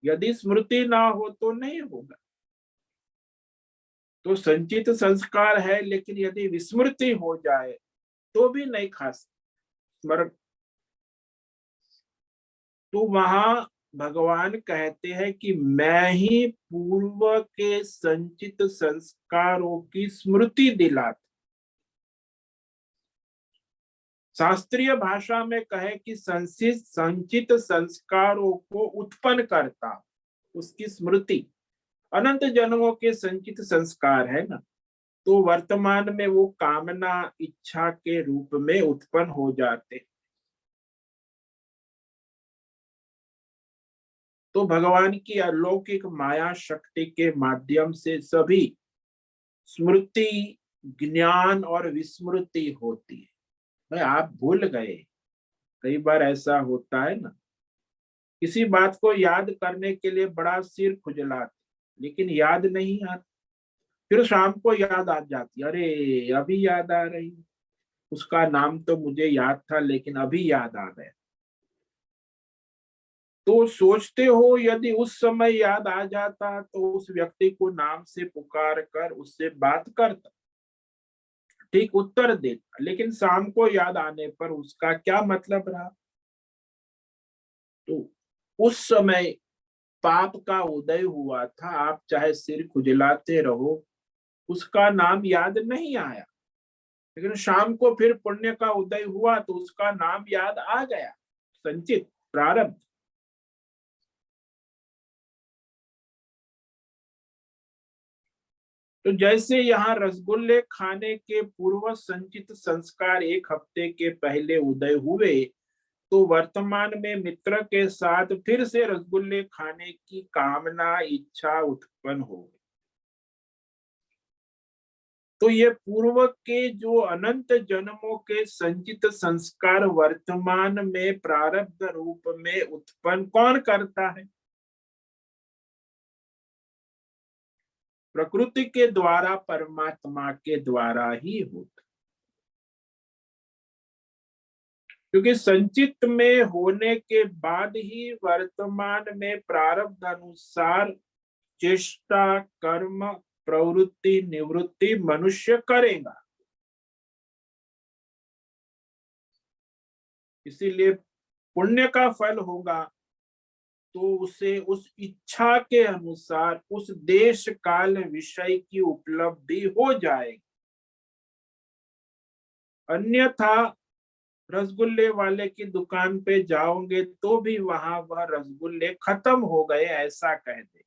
यदि स्मृति ना हो तो नहीं होगा। तो संचित संस्कार है, लेकिन यदि विस्मृति हो जाए तो भी नहीं खा स्मरण। तो वहां भगवान कहते हैं कि मैं ही पूर्व के संचित संस्कारों की स्मृति दिलाता। शास्त्रीय भाषा में कहे कि संचित संस्कारों को उत्पन्न करता, उसकी स्मृति। अनंत जन्मों के संचित संस्कार है ना, तो वर्तमान में वो कामना इच्छा के रूप में उत्पन्न हो जाते। तो भगवान की अलौकिक माया शक्ति के माध्यम से सभी स्मृति, ज्ञान और विस्मृति होती है। भाई आप भूल गए, कई बार ऐसा होता है ना, किसी बात को याद करने के लिए बड़ा सिर खुजलाते, लेकिन याद नहीं आता। फिर शाम को याद आ जाती, अरे अभी याद आ रही, उसका नाम तो मुझे याद था लेकिन अभी याद आ गया। तो सोचते हो यदि उस समय याद आ जाता तो उस व्यक्ति को नाम से पुकार कर उससे बात करता, ठीक उत्तर देता, लेकिन शाम को याद आने पर उसका क्या मतलब रहा। तो उस समय पाप का उदय हुआ था, आप चाहे सिर खुजलाते रहो, उसका नाम याद नहीं आया, लेकिन शाम को फिर पुण्य का उदय हुआ तो उसका नाम याद आ गया, संचित प्रारब्ध। तो जैसे यहाँ रसगुल्ले खाने के पूर्व संचित संस्कार एक हफ्ते के पहले उदय हुए, तो वर्तमान में मित्र के साथ फिर से रसगुल्ले खाने की कामना इच्छा उत्पन्न हो गई। तो ये पूर्व के जो अनंत जन्मों के संचित संस्कार वर्तमान में प्रारब्ध रूप में उत्पन्न कौन करता है? प्रकृति के द्वारा, परमात्मा के द्वारा ही होता। क्योंकि संचित में होने के बाद ही वर्तमान में प्रारब्ध अनुसार चेष्टा, कर्म, प्रवृत्ति, निवृत्ति मनुष्य करेगा। इसीलिए पुण्य का फल होगा तो उसे उस इच्छा के अनुसार उस देश काल विषय की उपलब्धि हो जाएगी। अन्यथा रसगुल्ले वाले की दुकान पे जाओगे तो भी वहां वह रसगुल्ले खत्म हो गए ऐसा कह दे।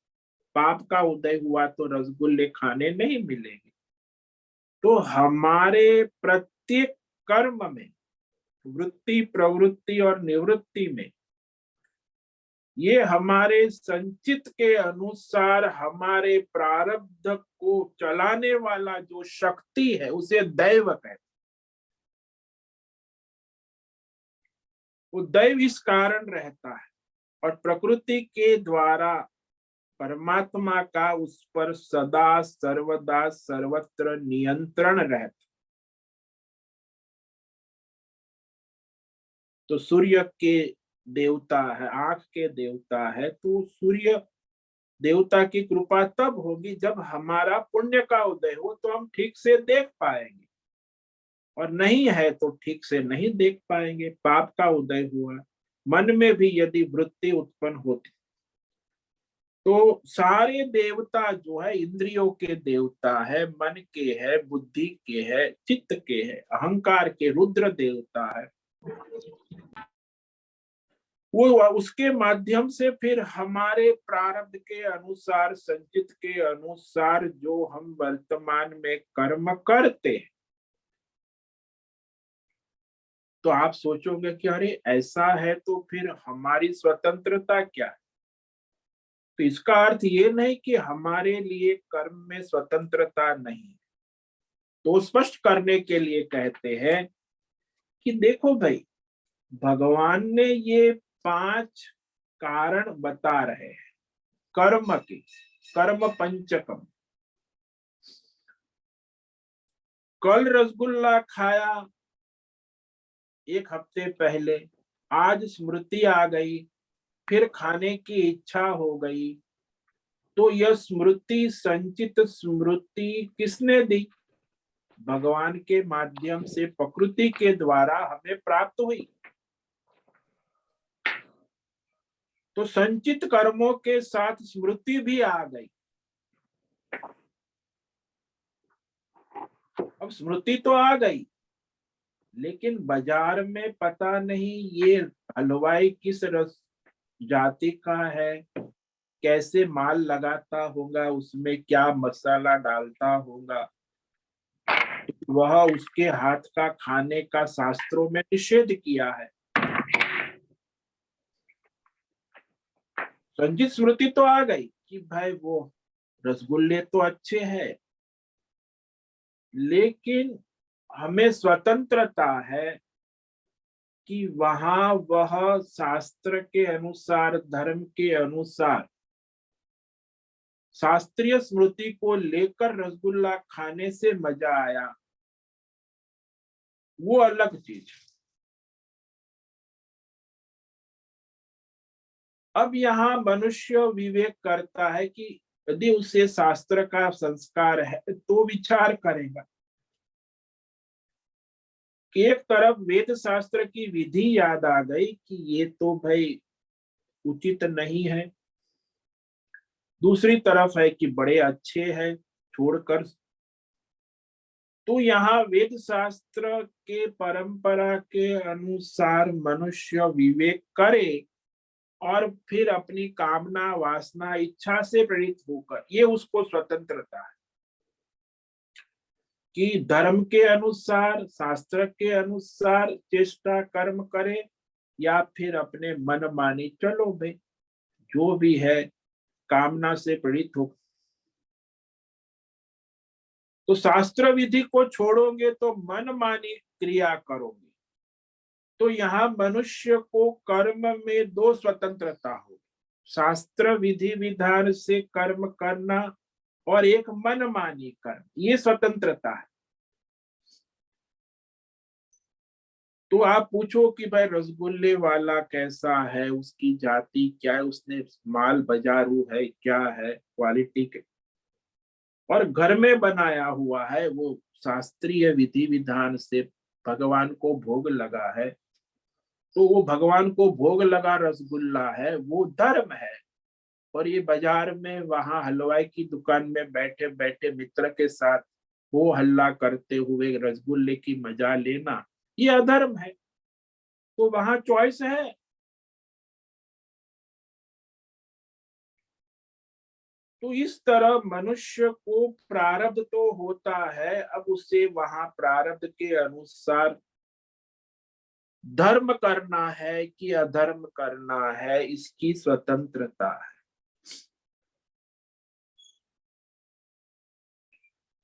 पाप का उदय हुआ तो रसगुल्ले खाने नहीं मिलेंगे। तो हमारे प्रत्येक कर्म में, वृत्ति, प्रवृत्ति और निवृत्ति में, ये हमारे संचित के अनुसार हमारे प्रारब्ध को चलाने वाला जो शक्ति है उसे दैव कहते हैं। वो दैव इस कारण रहता है और प्रकृति के द्वारा परमात्मा का उस पर सदा सर्वदा सर्वत्र नियंत्रण रहता। तो सूर्य के देवता है, आंख के देवता है, तो सूर्य देवता की कृपा तब होगी जब हमारा पुण्य का उदय हो तो हम ठीक से देख पाएंगे, और नहीं है तो ठीक से नहीं देख पाएंगे। पाप का उदय हुआ, मन में भी यदि वृत्ति उत्पन्न होती, तो सारे देवता जो है इंद्रियों के देवता है, मन के है, बुद्धि के है, चित्त के है, अहंकार के रुद्र देवता है, वो उसके माध्यम से फिर हमारे प्रारब्ध के अनुसार, संचित के अनुसार जो हम वर्तमान में कर्म करते हैं। तो आप सोचोगे कि अरे ऐसा है तो फिर हमारी स्वतंत्रता क्या है? तो इसका अर्थ ये नहीं कि हमारे लिए कर्म में स्वतंत्रता नहीं है। तो स्पष्ट करने के लिए कहते हैं कि देखो भाई, भगवान ने ये 5 कारण बता रहे हैं कर्म के, कर्म पंचकम। कल रसगुल्ला खाया 1 हफ्ते पहले, आज स्मृति आ गई, फिर खाने की इच्छा हो गई, तो यह स्मृति, संचित स्मृति किसने दी? भगवान के माध्यम से, प्रकृति के द्वारा हमें प्राप्त हुई। तो संचित कर्मों के साथ स्मृति भी आ गई। अब स्मृति तो आ गई, लेकिन बाजार में पता नहीं ये हलवाई किस रस जाति का है, कैसे माल लगाता होगा, उसमें क्या मसाला डालता होगा, वह उसके हाथ का खाने का शास्त्रों में निषेध किया है। संचित स्मृति तो आ गई कि भाई वो रसगुल्ले तो अच्छे हैं, लेकिन हमें स्वतंत्रता है कि वहां वह शास्त्र के अनुसार, धर्म के अनुसार, शास्त्रीय स्मृति को लेकर रसगुल्ला खाने से मजा आया, वो अलग चीज। अब यहाँ मनुष्य विवेक करता है कि यदि उसे शास्त्र का संस्कार है तो विचार करेगा कि एक तरफ वेद शास्त्र की विधि याद आ गई कि ये तो भाई उचित नहीं है, दूसरी तरफ है कि बड़े अच्छे हैं, छोड़कर। तो यहाँ वेद शास्त्र के परंपरा के अनुसार मनुष्य विवेक करे और फिर अपनी कामना, वासना, इच्छा से प्रेरित होकर, ये उसको स्वतंत्रता है कि धर्म के अनुसार, शास्त्र के अनुसार चेष्टा कर्म करे या फिर अपने मन मानी चलो भाई, जो भी है कामना से प्रेरित हो। तो शास्त्र विधि को छोड़ोगे तो मन मानी क्रिया करोगे, तो यहाँ मनुष्य को कर्म में 2 स्वतंत्रता हो, शास्त्र विधि विधान से कर्म करना और एक मन मानी कर्म, ये स्वतंत्रता है। तो आप पूछो कि भाई रसगुल्ले वाला कैसा है, उसकी जाति क्या है, उसने माल बाजारू है, क्या है क्वालिटी के, और घर में बनाया हुआ है, वो शास्त्रीय विधि विधान से भगवान को भोग लगा है, तो वो भगवान को भोग लगा रसगुल्ला है, वो धर्म है। और ये बाजार में वहां हलवाई की दुकान में बैठे बैठे मित्र के साथ हो हल्ला करते हुए रसगुल्ले की मजा लेना, ये अधर्म है। तो वहां चॉइस है। तो इस तरह मनुष्य को प्रारब्ध तो होता है, अब उसे वहां प्रारब्ध के अनुसार धर्म करना है कि अधर्म करना है, इसकी स्वतंत्रता है।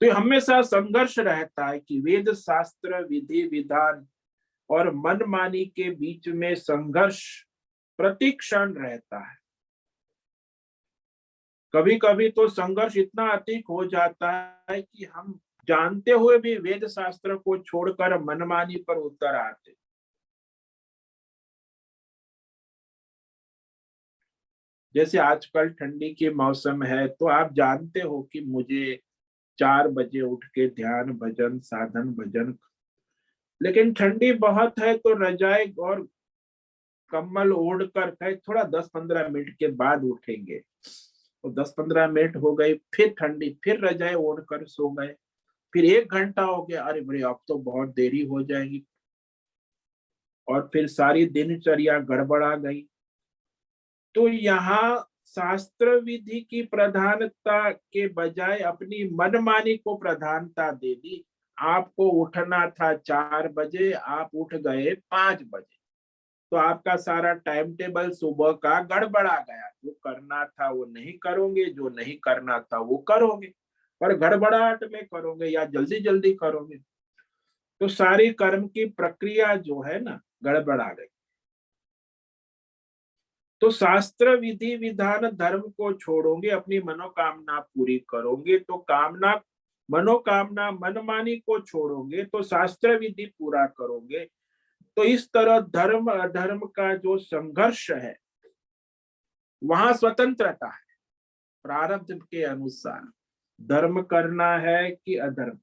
तो हमेशा संघर्ष रहता है कि वेद शास्त्र विधि विधान और मनमानी के बीच में संघर्ष प्रति क्षण रहता है। कभी कभी तो संघर्ष इतना अधिक हो जाता है कि हम जानते हुए भी वेद शास्त्र को छोड़कर मनमानी पर उतर आते। जैसे आजकल ठंडी के मौसम है, तो आप जानते हो कि मुझे 4 बजे उठ के ध्यान भजन साधन भजन, लेकिन ठंडी बहुत है तो रजाई और कम्बल ओढ़ कर थोड़ा 10-15 मिनट के बाद उठेंगे, तो 10-15 मिनट हो गए, फिर ठंडी, फिर रजाई ओढ़ कर सो गए, फिर 1 घंटा हो गया, अरे बड़े अब तो बहुत देरी हो जाएगी, और फिर सारी दिनचर्या गड़बड़ा गई। तो यहाँ शास्त्र विधि की प्रधानता के बजाय अपनी मनमानी को प्रधानता दे दी। आपको उठना था 4 बजे, आप उठ गए 5 बजे, तो आपका सारा टाइम टेबल सुबह का गड़बड़ा गया। जो करना था वो नहीं करोगे, जो नहीं करना था वो करोगे, पर गड़बड़ाहट में करोगे या जल्दी जल्दी करोगे, तो सारी कर्म की प्रक्रिया जो है ना, गड़बड़ा गई। तो शास्त्र विधि विधान धर्म को छोड़ोगे, अपनी मनोकामना पूरी करोगे, तो कामना मनोकामना मनमानी को छोड़ोगे तो शास्त्र विधि पूरा करोगे। तो इस तरह धर्म अधर्म का जो संघर्ष है वहां स्वतंत्रता है, प्रारब्ध के अनुसार धर्म करना है कि अधर्म।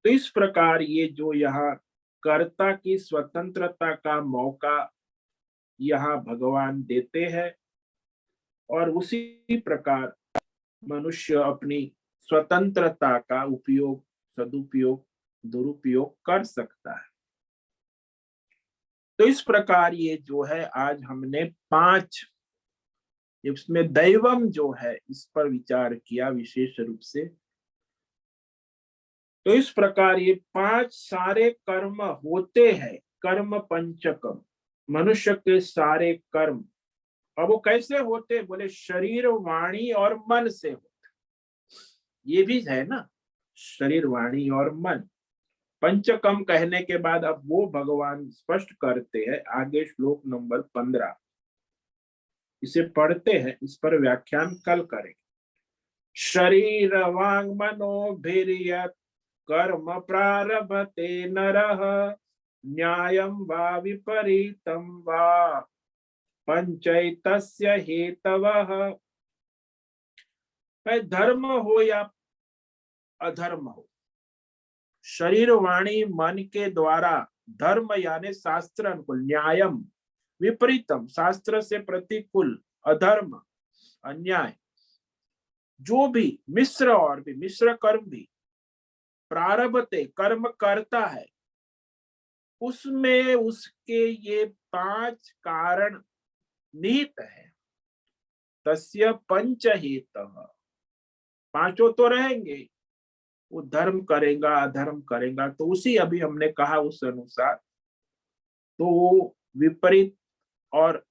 तो इस प्रकार ये जो यहाँ कर्ता की स्वतंत्रता का मौका यहाँ भगवान देते हैं, और उसी प्रकार मनुष्य अपनी स्वतंत्रता का उपयोग, सदुपयोग, दुरुपयोग कर सकता है। तो इस प्रकार ये जो है आज हमने 5, इसमें दैवम जो है इस पर विचार किया विशेष रूप से। तो इस प्रकार ये 5 सारे कर्म होते हैं, कर्म पंचकम, मनुष्य के सारे कर्म। अब वो कैसे होते, बोले शरीर वाणी और मन से होते। ये भी है ना, शरीर वाणी और मन। पंचकम कहने के बाद अब वो भगवान स्पष्ट करते हैं आगे श्लोक नंबर 15, इसे पढ़ते हैं, इस पर व्याख्यान कल करेंगे। शरीर वांग मनोभिर्यत् कर्म प्रारभते नरः न्यायं वा विपरीतं वा पंचैतस्य हेतवः। धर्म हो या अधर्म हो, शरीर वाणी मन के द्वारा धर्म यानी शास्त्र अनुकूल, न्यायम विपरीतम शास्त्र से प्रतिकूल, अधर्म अन्याय, जो भी मिश्र और भी मिश्र कर्म भी प्रारभते कर्म करता है, उसमें उसके ये 5 कारण निहित है। तस्य पंचहेतः, पांचों तो रहेंगे, वो धर्म करेगा अधर्म करेगा, तो उसी अभी हमने कहा उस अनुसार तो वो विपरीत और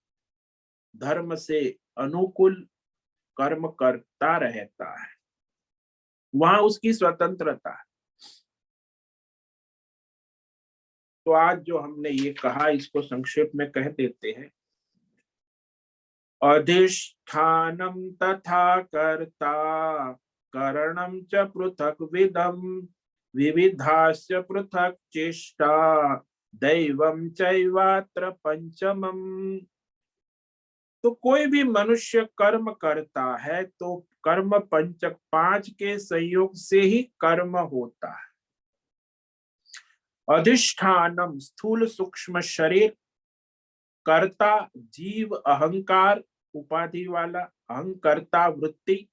धर्म से अनुकूल कर्म करता रहता है, वहां उसकी स्वतंत्रता है। तो आज जो हमने ये कहा इसको संक्षेप में कह देते हैं। अधिष्ठानम तथा कर्ता करणम च पृथक विदम विविधास्य पृथक चेष्टा दैवम चैवात्र पंचमम। तो कोई भी मनुष्य कर्म करता है तो कर्म पंचक 5 के संयोग से ही कर्म होता है। अधिष्ठानम स्थूल सूक्ष्म शरीर, कर्ता जीव अहंकार उपाधि वाला अहंकर्ता वृत्ति,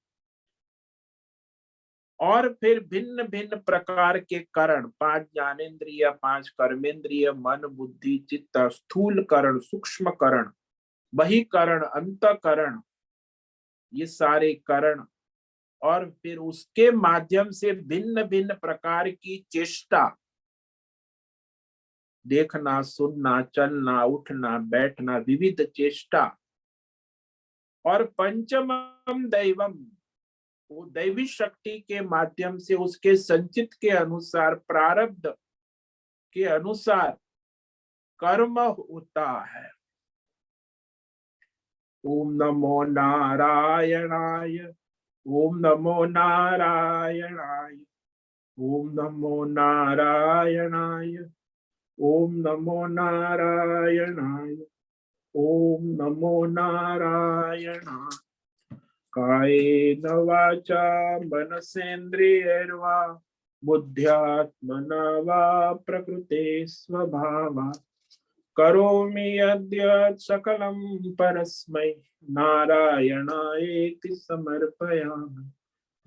और फिर भिन्न भिन्न प्रकार के करण, 5 ज्ञानेन्द्रिय, 5 कर्मेंद्रिय, मन बुद्धि चित्त, स्थूल करण सूक्ष्म करण बहिकरण अंतकरण, ये सारे करण, और फिर उसके माध्यम से भिन्न भिन्न प्रकार की चेष्टा, देखना सुनना चलना उठना बैठना, विविध चेष्टा, और पंचमम दैवम, वो दैवी शक्ति के माध्यम से उसके संचित के अनुसार प्रारब्ध के अनुसार कर्म होता है। ओम नमो नारायणाय, ओम नमो नारायणाय, ओम नमो नारायणाय, ओम नमो नारायणाय, ओम नमो नारायणाय। कायेन वाचा मनसेन्द्रियैर्वा बुद्ध्यात्मना वा प्रकृते स्वभावात् करोमि यद्यत् सकलं परस्मै नारायणायेति समर्पयामि,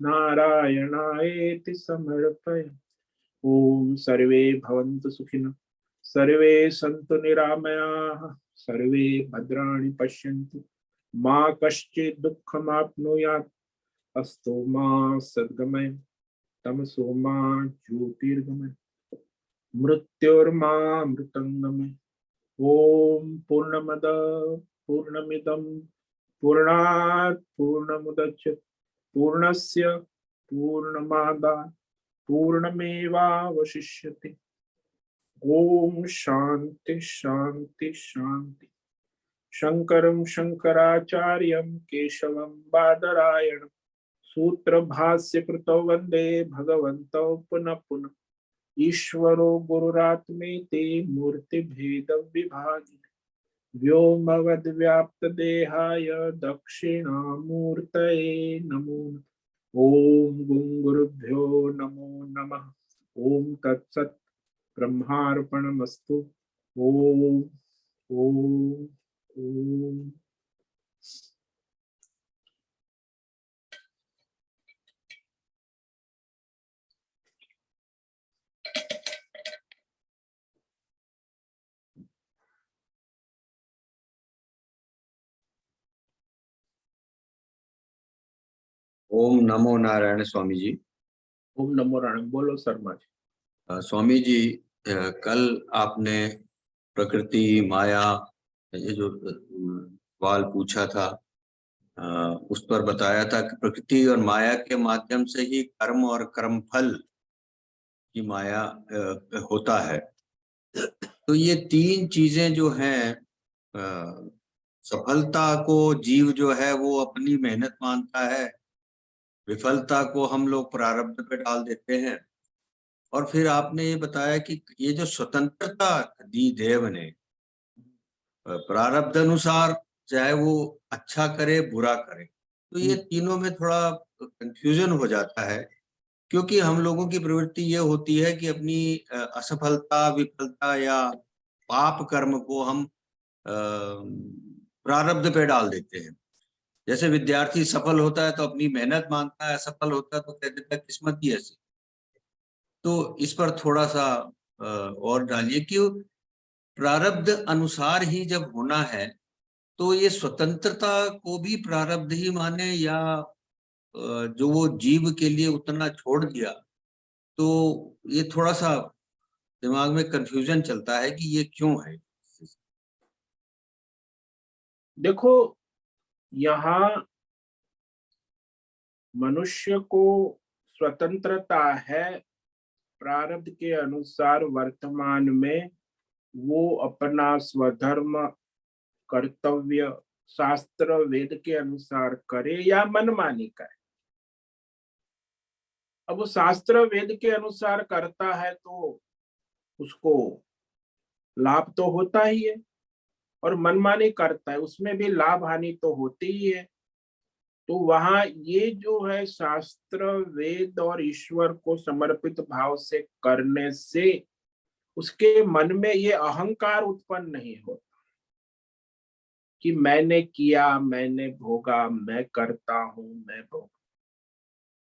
नारायणायेति समर्पयामि। ओम सर्वे भवन्तु सुखिनः, सर्वे सन्तु निरामयाः, सर्वे भद्राणि पश्यन्तु, मा कश्चित् दुःखमाप्नुयात्, अस्तु मा सद्गमय, तमसो मा ज्योतिर्गमय, मृत्योर्मामृतंगमय। ओम पूर्णमद पूर्णमिदं पूर्णात् पूर्णमुदच्यते पूर्णस्य पूर्णमादाय पूर्णमेवावशिष्यते। ओम शांति शांति शांति। शंकरं शंकराचार्यं केशवं बादरायणं सूत्र भाष्य कृतौ वंदे भगवन्तौ पुनः पुनः। ईश्वरो गुरुरात्मेति मूर्ति भेद विभागिने व्योमवद्व्याप्तदेहाय दक्षिणामूर्तये नमो नमः। ओम गुरुभ्यो नमो नमः। ओम तत्सत् ब्रह्मार्पणमस्तु। ओम ओम ओम। ओम नमो नारायण स्वामी जी। ओम नमो नारायण। बोलो शर्मा जी। स्वामी जी, कल आपने प्रकृति माया ये जो सवाल पूछा था, उस पर बताया था कि प्रकृति और माया के माध्यम से ही कर्म और कर्मफल की माया होता है। तो ये तीन चीजें जो हैं, सफलता को जीव जो है वो अपनी मेहनत मानता है, विफलता को हम लोग प्रारब्ध पे डाल देते हैं। और फिर आपने ये बताया कि ये जो स्वतंत्रता दी देव ने, प्रारब्ध अनुसार चाहे वो अच्छा करे बुरा करे, तो ये तीनों में थोड़ा कंफ्यूजन हो जाता है। क्योंकि हम लोगों की प्रवृत्ति ये होती है कि अपनी असफलता विफलता या पाप कर्म को हम प्रारब्ध पे डाल देते हैं। जैसे विद्यार्थी सफल होता है तो अपनी मेहनत मानता है, असफल होता है तो कह देता है किस्मत ही ऐसी। तो इस पर थोड़ा सा और डालिए कि प्रारब्ध अनुसार ही जब होना है तो ये स्वतंत्रता को भी प्रारब्ध ही माने, या जो वो जीव के लिए उतना छोड़ दिया। तो ये थोड़ा सा दिमाग में कंफ्यूजन चलता है कि ये क्यों है। देखो, यहाँ मनुष्य को स्वतंत्रता है प्रारब्ध के अनुसार वर्तमान में वो अपना स्वधर्म कर्तव्य शास्त्र वेद के अनुसार करे या मनमानी करे। अब वो शास्त्र वेद के अनुसार करता है तो उसको लाभ तो होता ही है, और मनमानी करता है उसमें भी लाभ हानि तो होती ही है। तो वहां ये जो है शास्त्र वेद और ईश्वर को समर्पित भाव से करने से उसके मन में ये अहंकार उत्पन्न नहीं होता कि मैंने किया, मैंने भोगा, मैं करता हूं, मैं भोग।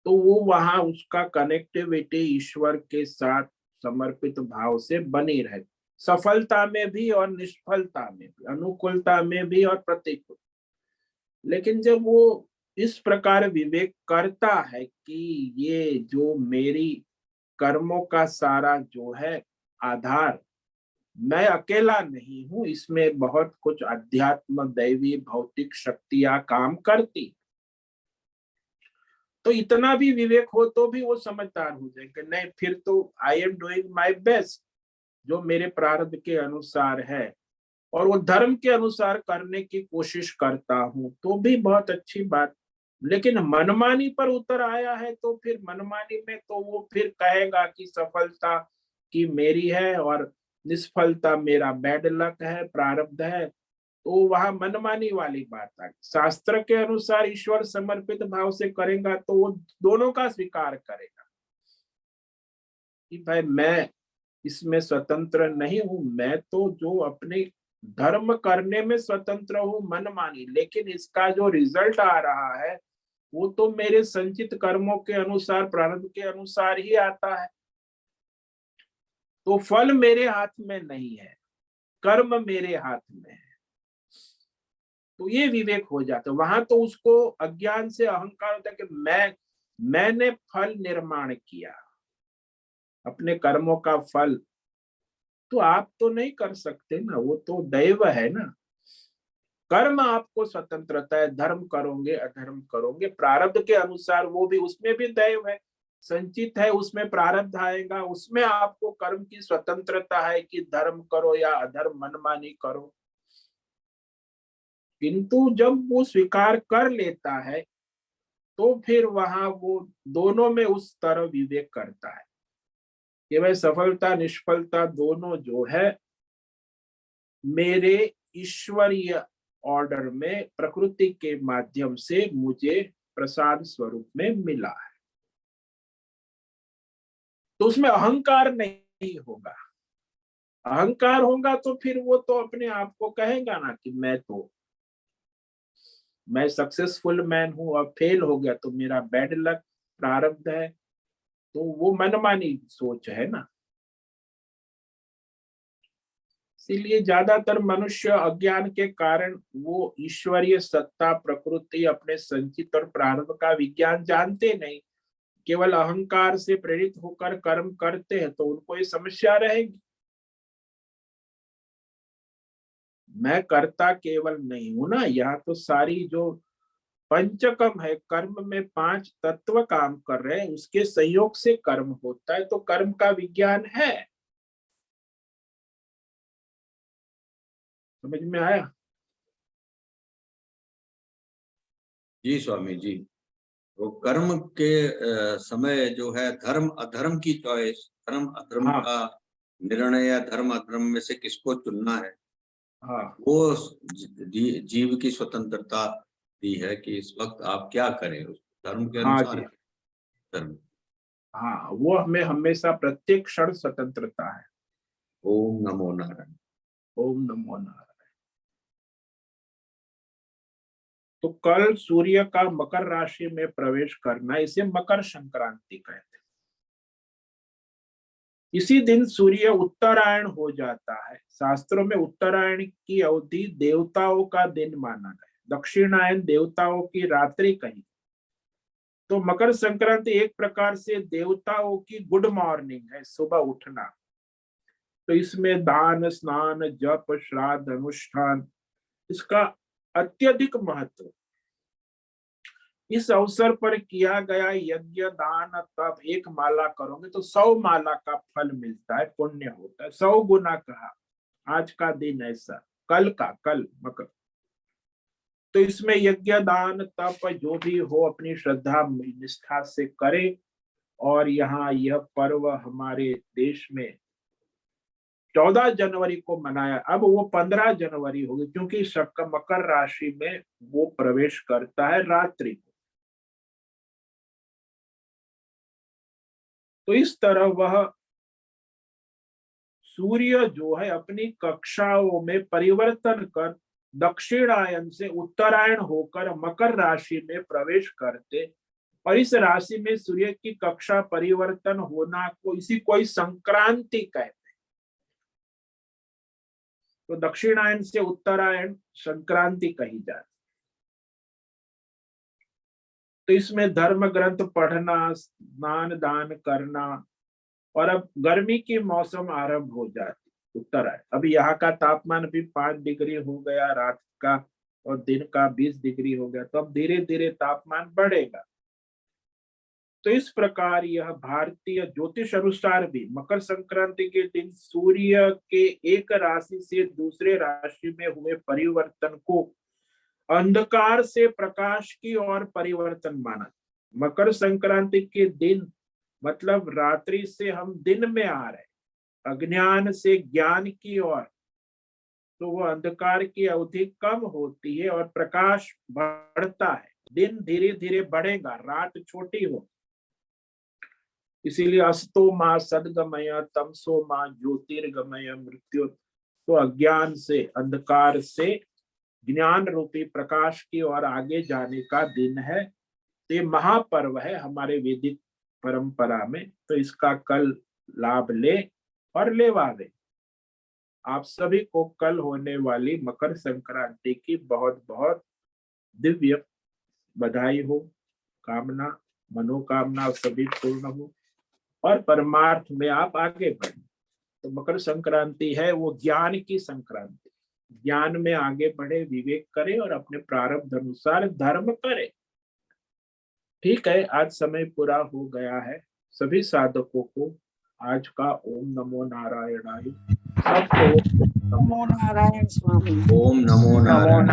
तो वो वहां उसका कनेक्टिविटी ईश्वर के साथ समर्पित भाव से बनी रहे, सफलता में भी और निष्फलता में भी, अनुकूलता में भी और प्रतिकूल। लेकिन जब वो इस प्रकार विवेक करता है कि ये जो मेरी कर्मों का सारा जो है आधार, मैं अकेला नहीं हूं, इसमें बहुत कुछ अध्यात्म दैवी भौतिक शक्तियां काम करती। तो इतना भी विवेक हो तो भी वो समझदार हो जाएंगे, नहीं फिर तो I am doing my best जो मेरे प्रारब्ध के अनुसार है, और वो धर्म के अनुसार करने की कोशिश करता हूं तो भी बहुत अच्छी बात। लेकिन मनमानी पर उतर आया है तो फिर मनमानी में तो वो फिर कहेगा कि सफलता की मेरी है और निष्फलता मेरा बैड लक है, प्रारब्ध है। तो वहां मनमानी वाली बात आ गई। शास्त्र के अनुसार ईश्वर समर्पित भाव से करेगा तो वो दोनों का स्वीकार करेगा कि भाई मैं इसमें स्वतंत्र नहीं हूं, मैं तो जो अपने धर्म करने में स्वतंत्र हूं मनमानी, लेकिन इसका जो रिजल्ट आ रहा है वो तो मेरे संचित कर्मों के अनुसार प्रारब्ध के अनुसार ही आता है। तो फल मेरे हाथ में नहीं है, कर्म मेरे हाथ में है। तो ये विवेक हो जाता है। वहां तो उसको अज्ञान से अहंकार होता है कि मैंने फल निर्माण किया, अपने कर्मों का फल तो आप तो नहीं कर सकते ना, वो तो दैव है ना। कर्म आपको स्वतंत्रता है, धर्म करोगे अधर्म करोगे प्रारब्ध के अनुसार, वो भी उसमें भी दैव है, संचित है, उसमें प्रारब्ध आएगा, उसमें आपको कर्म की स्वतंत्रता है कि धर्म करो या अधर्म मनमानी करो। किंतु जब वो स्वीकार कर लेता है तो फिर वहां वो दोनों में उस तरह विवेक करता है कि भाई सफलता निष्फलता दोनों जो है मेरे ईश्वरीय ऑर्डर में प्रकृति के माध्यम से मुझे प्रसाद स्वरूप में मिला है। तो उसमें अहंकार नहीं होगा। अहंकार होगा तो फिर वो तो अपने आप को कहेगा ना कि मैं सक्सेसफुल मैन हूं, अब फेल हो गया तो मेरा बैड लक प्रारब्ध है। तो वो मनमानी सोच है ना। इसीलिए ज्यादातर मनुष्य अज्ञान के कारण वो ईश्वरीय सत्ता प्रकृति अपने संचित और प्रारब्ध का विज्ञान जानते नहीं, केवल अहंकार से प्रेरित होकर कर्म करते हैं, तो उनको ये समस्या रहेगी। मैं कर्ता केवल नहीं हूं ना, यहाँ तो सारी जो पंचकम है, कर्म में 5 तत्व काम कर रहे हैं, उसके संयोग से कर्म होता है, तो कर्म का विज्ञान है। समझ में आया? जी स्वामी जी। वो कर्म के समय जो है धर्म अधर्म की चॉइस, धर्म अधर्म हाँ का निर्णय या धर्म अधर्म में से किसको चुनना है, हाँ वो जीव की स्वतंत्रता दी है कि इस वक्त आप क्या करें, उस धर्म के हाँ अनुसार जी, धर्म। हाँ, वो हमें हमेशा प्रत्येक क्षण स्वतंत्रता है। ओम नमो नारायण। ओम नमो नारायण। तो कल सूर्य का मकर राशि में प्रवेश करना, इसे मकर संक्रांति कहते हैं। इसी दिन सूर्य उत्तरायण हो जाता है। शास्त्रों में उत्तरायण की अवधि देवताओं का दिन माना गया, दक्षिणायन देवताओं की रात्रि कही। तो मकर संक्रांति एक प्रकार से देवताओं की गुड मॉर्निंग है, सुबह उठना। तो इसमें दान स्नान जप श्राद्ध अनुष्ठान, इसका अत्यधिक महत्व। इस अवसर पर किया गया यज्ञ दान तप, एक माला करोगे तो 100 माला का फल मिलता है, पुण्य होता है 100 गुना। कहा आज का दिन ऐसा, कल मकर। तो इसमें यज्ञ दान तप जो भी हो अपनी श्रद्धा निष्ठा से करे। और यहाँ यह पर्व हमारे देश में 14 जनवरी को मनाया, अब वो 15 जनवरी होगी, क्योंकि मकर राशि में वो प्रवेश करता है रात्रि को। तो इस तरह वह सूर्य जो है अपनी कक्षाओं में परिवर्तन कर दक्षिणायन से उत्तरायण होकर मकर राशि में प्रवेश करते, और इस राशि में सूर्य की कक्षा परिवर्तन होना को इसी कोई संक्रांति कहते। तो दक्षिणायन से उत्तरायण संक्रांति कही जाती। तो इसमें धर्म ग्रंथ पढ़ना, स्नान दान करना, और अब गर्मी की मौसम आरंभ हो जाती उत्तरायण। अभी यहाँ का तापमान भी 5 डिग्री हो गया रात का, और दिन का 20 डिग्री हो गया, तो अब धीरे धीरे तापमान बढ़ेगा। तो इस प्रकार यह भारतीय ज्योतिष अनुसार भी मकर संक्रांति के दिन सूर्य के एक राशि से दूसरे राशि में हुए परिवर्तन को अंधकार से प्रकाश की ओर परिवर्तन माना। मकर संक्रांति के दिन मतलब रात्रि से हम दिन में आ रहे, अज्ञान से ज्ञान की ओर, तो वो अंधकार की अवधि कम होती है और प्रकाश बढ़ता है। दिन धीरे धीरे बढ़ेगा, रात छोटी हो। इसीलिए अस्तो माँ सदगमय तमसो माँ ज्योतिर्गमय मृत्यु। तो अज्ञान से अंधकार से ज्ञान रूपी प्रकाश की ओर आगे जाने का दिन है। ये महापर्व है हमारे वैदिक परंपरा में। तो इसका कल लाभ ले और लेवावे। आप सभी को कल होने वाली मकर संक्रांति की बहुत बहुत दिव्य बधाई हो, कामना मनोकामना सभी पूर्ण हो और परमार्थ में आप आगे बढ़े। तो मकर संक्रांति है वो ज्ञान की संक्रांति, ज्ञान में आगे बढ़े, विवेक करे और अपने प्रारब्ध अनुसार धर्म करे। ठीक है, आज समय पूरा हो गया है। सभी साधकों को आज का ओम नमो नारायणाय सबको नमो नारायण स्वामी। ओम नमो नारायण।